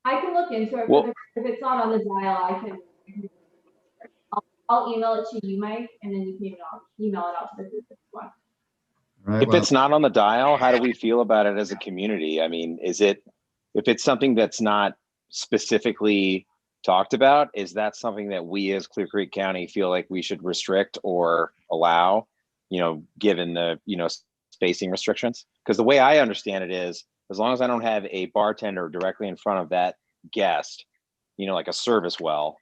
I can look into it. Well, if it's not on the dial, I can. I'll email it to you, Mike, and then you can email it out to the group if you want. Right, if it's not on the dial, how do we feel about it as a community? I mean, if it's something that's not specifically talked about, is that something that we as Clear Creek County feel like we should restrict or allow, you know, given the, you know, spacing restrictions? Because the way I understand it is, as long as I don't have a bartender directly in front of that guest, you know, like a service well,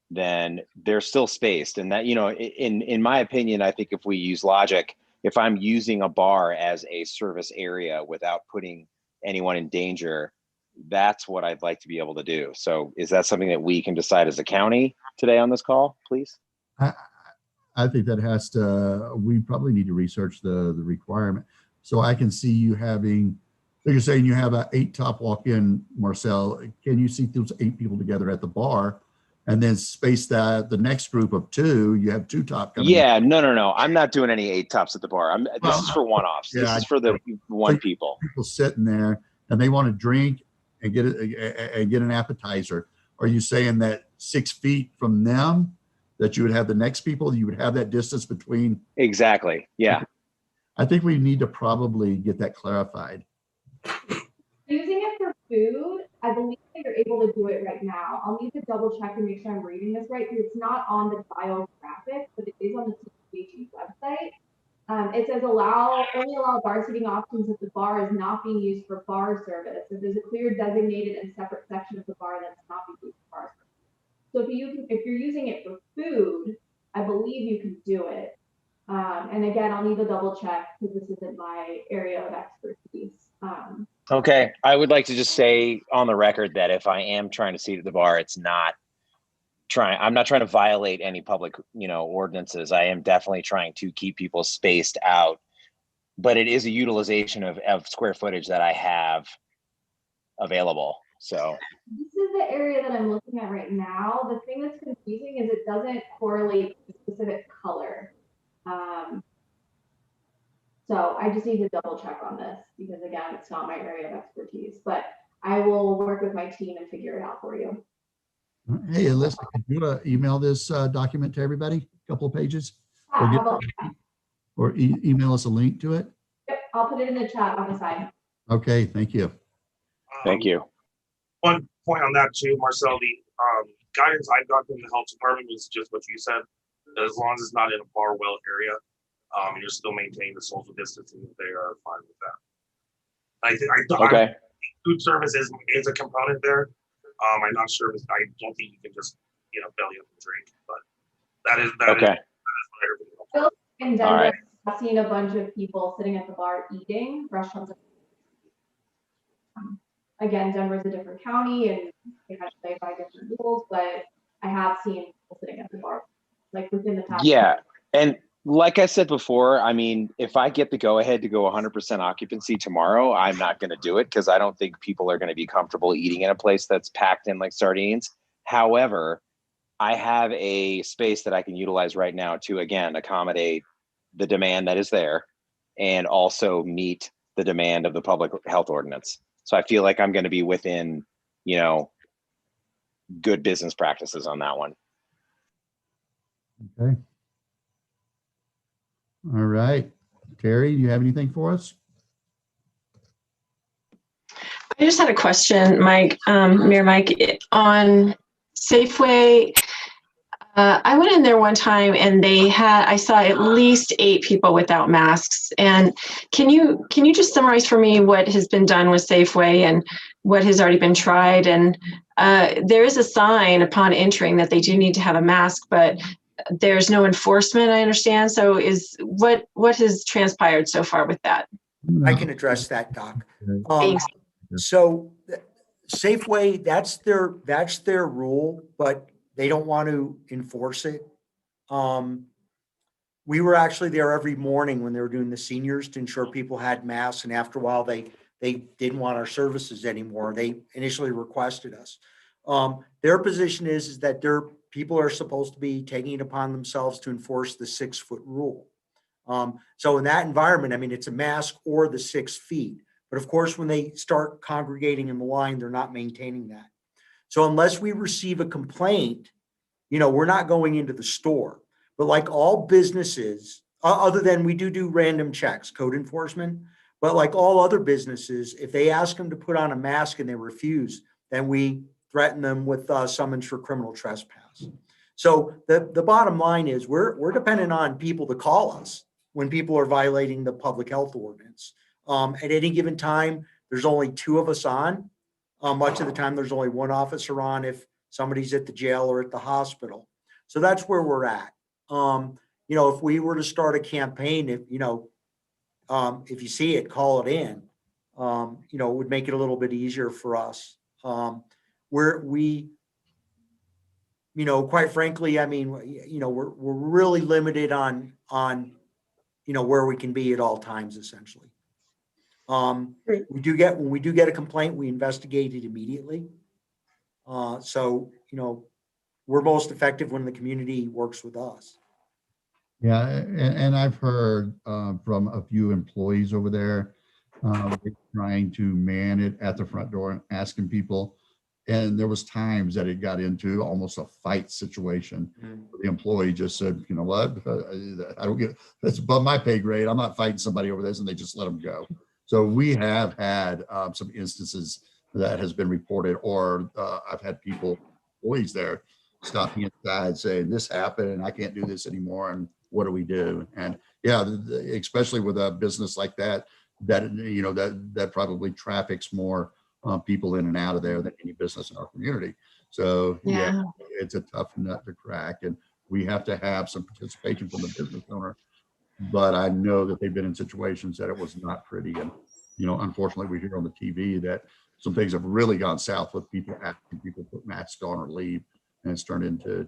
then they're still spaced. And that, you know, in my opinion, I think if we use logic, if I'm using a bar as a service area without putting anyone in danger, that's what I'd like to be able to do. So is that something that we can decide as a county today on this call, please? I think that has to, we probably need to research the requirement. So I can see you having, so you're saying you have an 8 top walk-in, Marcel, can you seat those 8 people together at the bar and then space that the next group of 2, you have 2 top coming Yeah, in. no. I'm not doing any 8 tops at the bar. This is for one-offs. Yeah, this is for the one people. People sitting there and they want to drink and get an appetizer. Are you saying that 6 feet from them that you would have the next people, you would have that distance between? Exactly. Yeah. I think we need to probably get that clarified. Using it for food, I believe that you're able to do it right now. I'll need to double check and make sure I'm reading this right, because it's not on the dial graphic, but it is on the CCHE website. It says only allow bar seating options if the bar is not being used for bar service. If there's a clear designated and separate section of the bar that's not being used for bar service. So if you're using it for food, I believe you can do it. And again, I'll need to double check because this isn't my area of expertise. Okay. I would like to just say on the record that if I am trying to seat at the bar, I'm not trying to violate any public, you know, ordinances. I am definitely trying to keep people spaced out, but it is a utilization of square footage that I have available. So this is the area that I'm looking at right now. The thing that's confusing is it doesn't correlate to specific color. So I just need to double check on this because again, it's not my area of expertise, but I will work with my team and figure it out for you. Hey, Alyssa, could you email this document to everybody, a couple of pages? Or email us a link to it? Yep, I'll put it in the chat on the side. Okay, thank you. Thank you. One point on that too, Marcel, Guidance I got from the health department was just what you said. As long as it's not in a bar well area, and you're still maintaining the social distancing, they are fine with that. Okay. Food service is a component there. I'm not sure. I don't think you can just belly up and drink, but that is Okay. what I heard. In Denver, All right. I've seen a bunch of people sitting at the bar eating. Restaurants. Again, Denver's a different county and they have to play by different rules, but I have seen people sitting at the bar, like within the past. Yeah. And like I said before, I mean, if I get the go ahead to go 100% occupancy tomorrow, I'm not going to do it because I don't think people are going to be comfortable eating in a place that's packed in like sardines. However, I have a space that I can utilize right now to, again, accommodate the demand that is there and also meet the demand of the public health ordinance. So I feel like I'm going to be within, good business practices on that one. Okay. All right. Terry, do you have anything for us? I just had a question, Mike, Mayor Mike, on Safeway. I went in there one time and I saw at least 8 people without masks. And can you just summarize for me what has been done with Safeway and what has already been tried? And there is a sign upon entering that they do need to have a mask, but there's no enforcement, I understand. So what has transpired so far with that? I can address that, Doc. Thanks. So Safeway, that's their rule, but they don't want to enforce it. We were actually there every morning when they were doing the seniors to ensure people had masks. And after a while, they didn't want our services anymore. They initially requested us. Their position is that their people are supposed to be taking it upon themselves to enforce the 6-foot rule. So in that environment, I mean, it's a mask or the 6 feet. But of course, when they start congregating in the line, they're not maintaining that. So unless we receive a complaint, we're not going into the store. But like all businesses, other than we do random checks, code enforcement, but like all other businesses, if they ask them to put on a mask and they refuse, then we threaten them with summons for criminal trespass. So the bottom line is we're dependent on people to call us when people are violating the public health ordinance. At any given time, there's only 2 of us on. Much of the time, there's only 1 officer on if somebody's at the jail or at the hospital. So that's where we're at. If we were to start a campaign, if you see it, call it in, it would make it a little bit easier for us. Quite frankly, I mean, we're really limited on where we can be at all times, essentially. When we do get a complaint, we investigate it immediately. So we're most effective when the community works with us. Yeah, and I've heard from a few employees over there trying to man it at the front door and asking people. And there was times that it got into almost a fight situation. The employee just said, you know what, I don't get, that's above my pay grade. I'm not fighting somebody over this, and they just let them go. So we have had some instances that has been reported, or I've had employees there stop me inside saying this happened and I can't do this anymore. And what do we do? And yeah, especially with a business like that probably traffics more people in and out of there than any business in our community. So yeah, it's a tough nut to crack, and we have to have some participation from the business owner. But I know that they've been in situations that it was not pretty. And, unfortunately we hear on the TV that some things have really gone south with people asking people to put masks on or leave, and it's turned into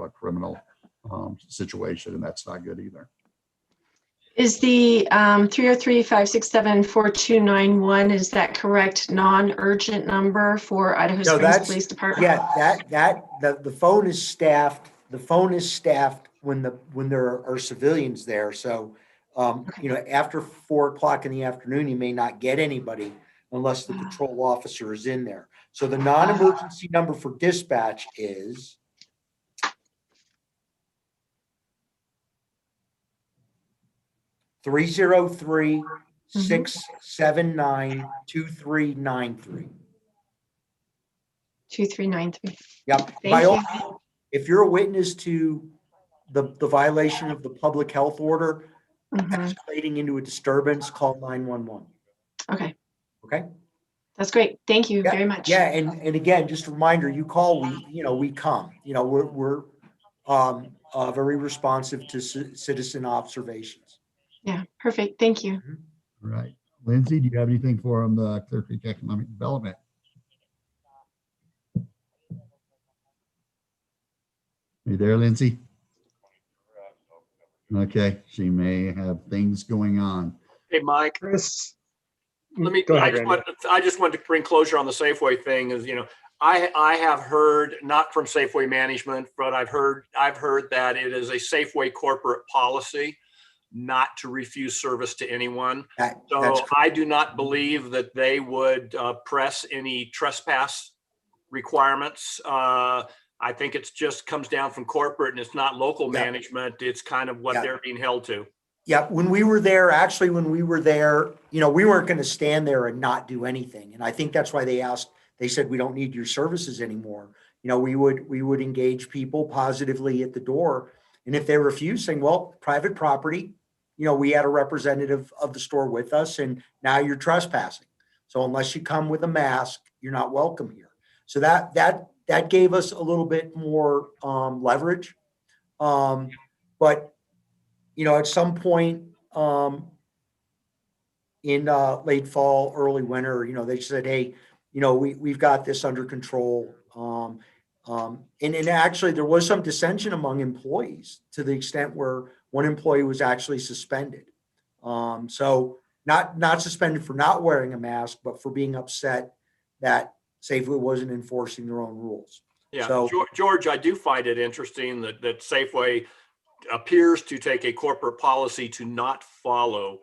a criminal situation, and that's not good either. Is the 303-567-4291, is that correct non-urgent number for Idaho Springs Police Department? Yeah, the phone is staffed. The phone is staffed when there are civilians there. So, after 4:00 in the afternoon, you may not get anybody unless the patrol officer is in there. So the non-emergency number for dispatch is 303-679-2393. 2393. Yep. Thank By all, you. if you're a witness to the violation of the public health order, escalating into a disturbance, call 911. Okay. Okay. That's great. Thank you very much. Yeah, and again, just a reminder, you call, we come. We're very responsive to citizen observations. Yeah, perfect. Thank you. All right. Lindsay, do you have anything for the Clear Creek Economic Development? Are you there, Lindsay? Okay, she may have things going on. Hey, Mike. Chris, Go ahead, I just want to bring closure on the Safeway thing. I have heard, not from Safeway management, but I've heard that it is a Safeway corporate policy not to refuse service to anyone. So I do not believe that they would press any trespass requirements. I think it's just comes down from corporate, and it's not local management. It's kind of what they're being held to. Yeah, when we were there, we weren't going to stand there and not do anything. And I think that's why they said, we don't need your services anymore. We would engage people positively at the door. And if they refuse, saying, well, private property, we had a representative of the store with us, and now you're trespassing. So unless you come with a mask, you're not welcome here. So that gave us a little bit more leverage. But at some point in late fall, early winter, they said, hey, we've got this under control. And actually there was some dissension among employees to the extent where one employee was actually suspended. So not suspended for not wearing a mask, but for being upset that Safeway wasn't enforcing their own rules. Yeah, So, George, I do find it interesting that Safeway appears to take a corporate policy to not follow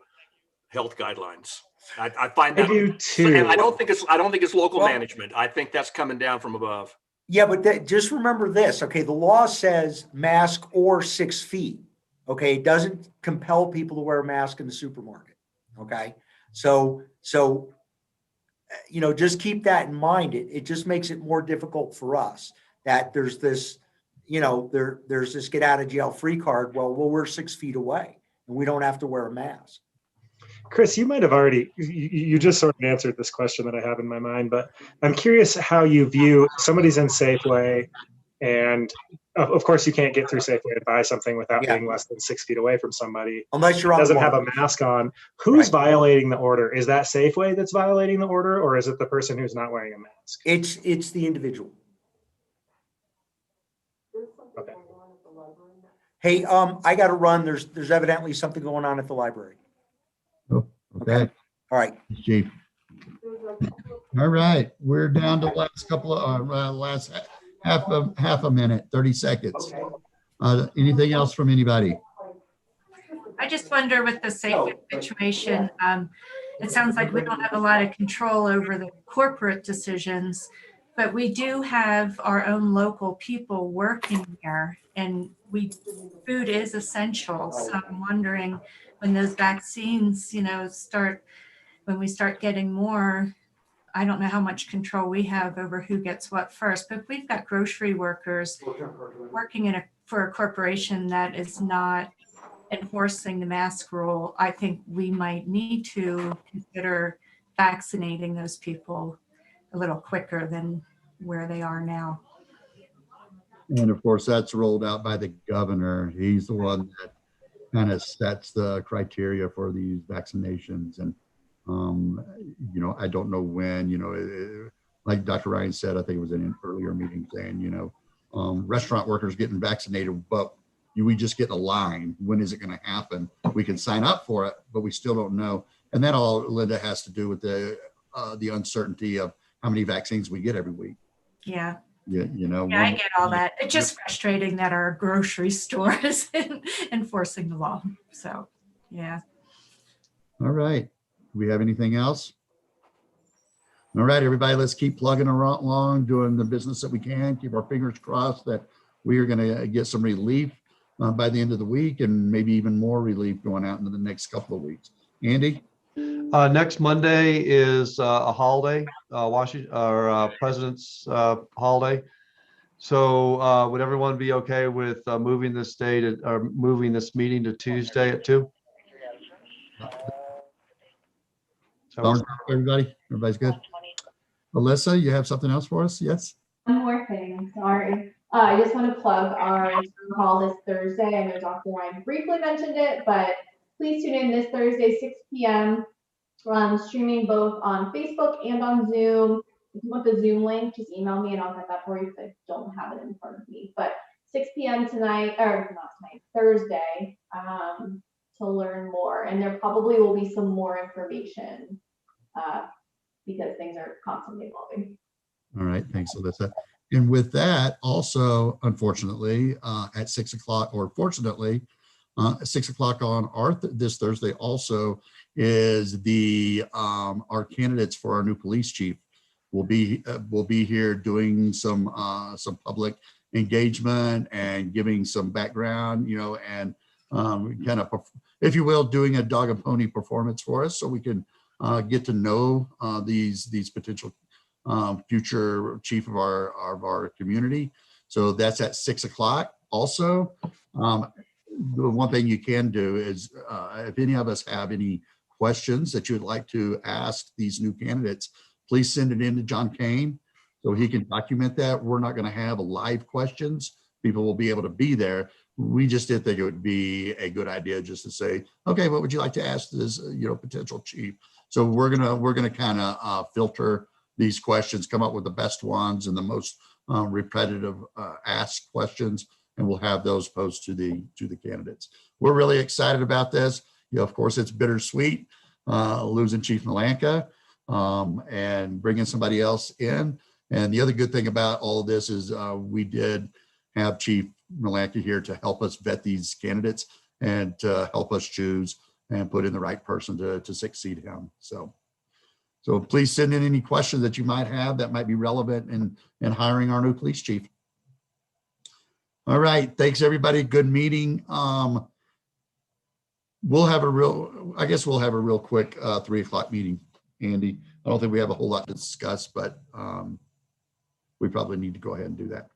health guidelines. I find that. I do too. And I don't think it's local management. I think that's coming down from above. yeah, but just remember this, okay? The law says mask or 6 feet, okay? It doesn't compel people to wear a mask in the supermarket, okay? So just keep that in mind. It just makes it more difficult for us that there's this, there's this get out of jail free card. Well, we're 6 feet away and we don't have to wear a mask. Chris, you might have already, you just sort of answered this question that I have in my mind, but I'm curious how you view somebody's in Safeway, and of course you can't get through Safeway and buy something without being less than 6 feet away from somebody. Unless you're on doesn't have a mask on. Who's violating the order? Is that Safeway that's violating the order, or is it the person who's not wearing a mask? It's the individual. Okay. Hey, I got to run. There's evidently something going on at the library. Oh, okay. All right. Chief. All right, we're down to last couple of last half a minute, 30 seconds. Anything else from anybody? I just wonder with the Safeway situation, it sounds like we don't have a lot of control over the corporate decisions, but we do have our own local people working here, and food is essential. So I'm wondering when those vaccines, when we start getting more, I don't know how much control we have over who gets what first, but if we've got grocery workers working for a corporation that is not enforcing the mask rule, I think we might need to consider vaccinating those people a little quicker than where they are now. And of course, that's rolled out by the governor. He's the one that kind of sets the criteria for these vaccinations. And, I don't know when, like Dr. Ryan said, I think it was in an earlier meeting saying, restaurant workers getting vaccinated, but we just get in a line. When is it going to happen? We can sign up for it, but we still don't know. And that all, Linda, has to do with the uncertainty of how many vaccines we get every week. Yeah. Yeah, I get all that. It's just frustrating that our grocery store is enforcing the law. So, yeah. All right. Do we have anything else? All right, everybody, let's keep plugging along, doing the business that we can. Keep our fingers crossed that we are going to get some relief by the end of the week, and maybe even more relief going out into the next couple of weeks. Andy? Next Monday is a holiday, Washington, or President's holiday. So would everyone be okay with moving this date or moving this meeting to Tuesday at 2? Sounds good, everybody? Everybody's good? Alyssa, you have something else for us? Yes? One more thing, sorry. I just want to plug our town hall this Thursday. I know Dr. Ryan briefly mentioned it, but please tune in this Thursday, 6 p.m. Streaming both on Facebook and on Zoom. If you want the Zoom link, just email me and I'll get that for you because I don't have it in front of me. But 6 p.m. tonight, or not tonight, Thursday, to learn more. And there probably will be some more information because things are constantly evolving. All right, thanks, Alyssa. And with that, also, unfortunately, at 6 o'clock, or fortunately, at 6 o'clock on this Thursday also is the our candidates for our new police chief will be here doing some public engagement and giving some background, you know, and kind of, if you will, doing a dog and pony performance for us so we can get to know these potential future chief of our community. So that's at 6 o'clock. Also, the one thing you can do is if any of us have any questions that you would like to ask these new candidates, please send it in to John Kane so he can document that. We're not going to have live questions. People will be able to be there. We just did think it would be a good idea just to say, okay, what would you like to ask this, potential chief? So we're gonna kind of filter these questions, come up with the best ones and the most repetitive asked questions, and we'll have those posed to the candidates. We're really excited about this. Of course, it's bittersweet losing Chief Malanka and bringing somebody else in. And the other good thing about all of this is we did have Chief Malanka here to help us vet these candidates and to help us choose and put in the right person to succeed him. So please send in any questions that you might have that might be relevant in hiring our new police chief. All right, thanks everybody. Good meeting. We'll have a real quick 3 o'clock meeting, Andy. I don't think we have a whole lot to discuss, but we probably need to go ahead and do that.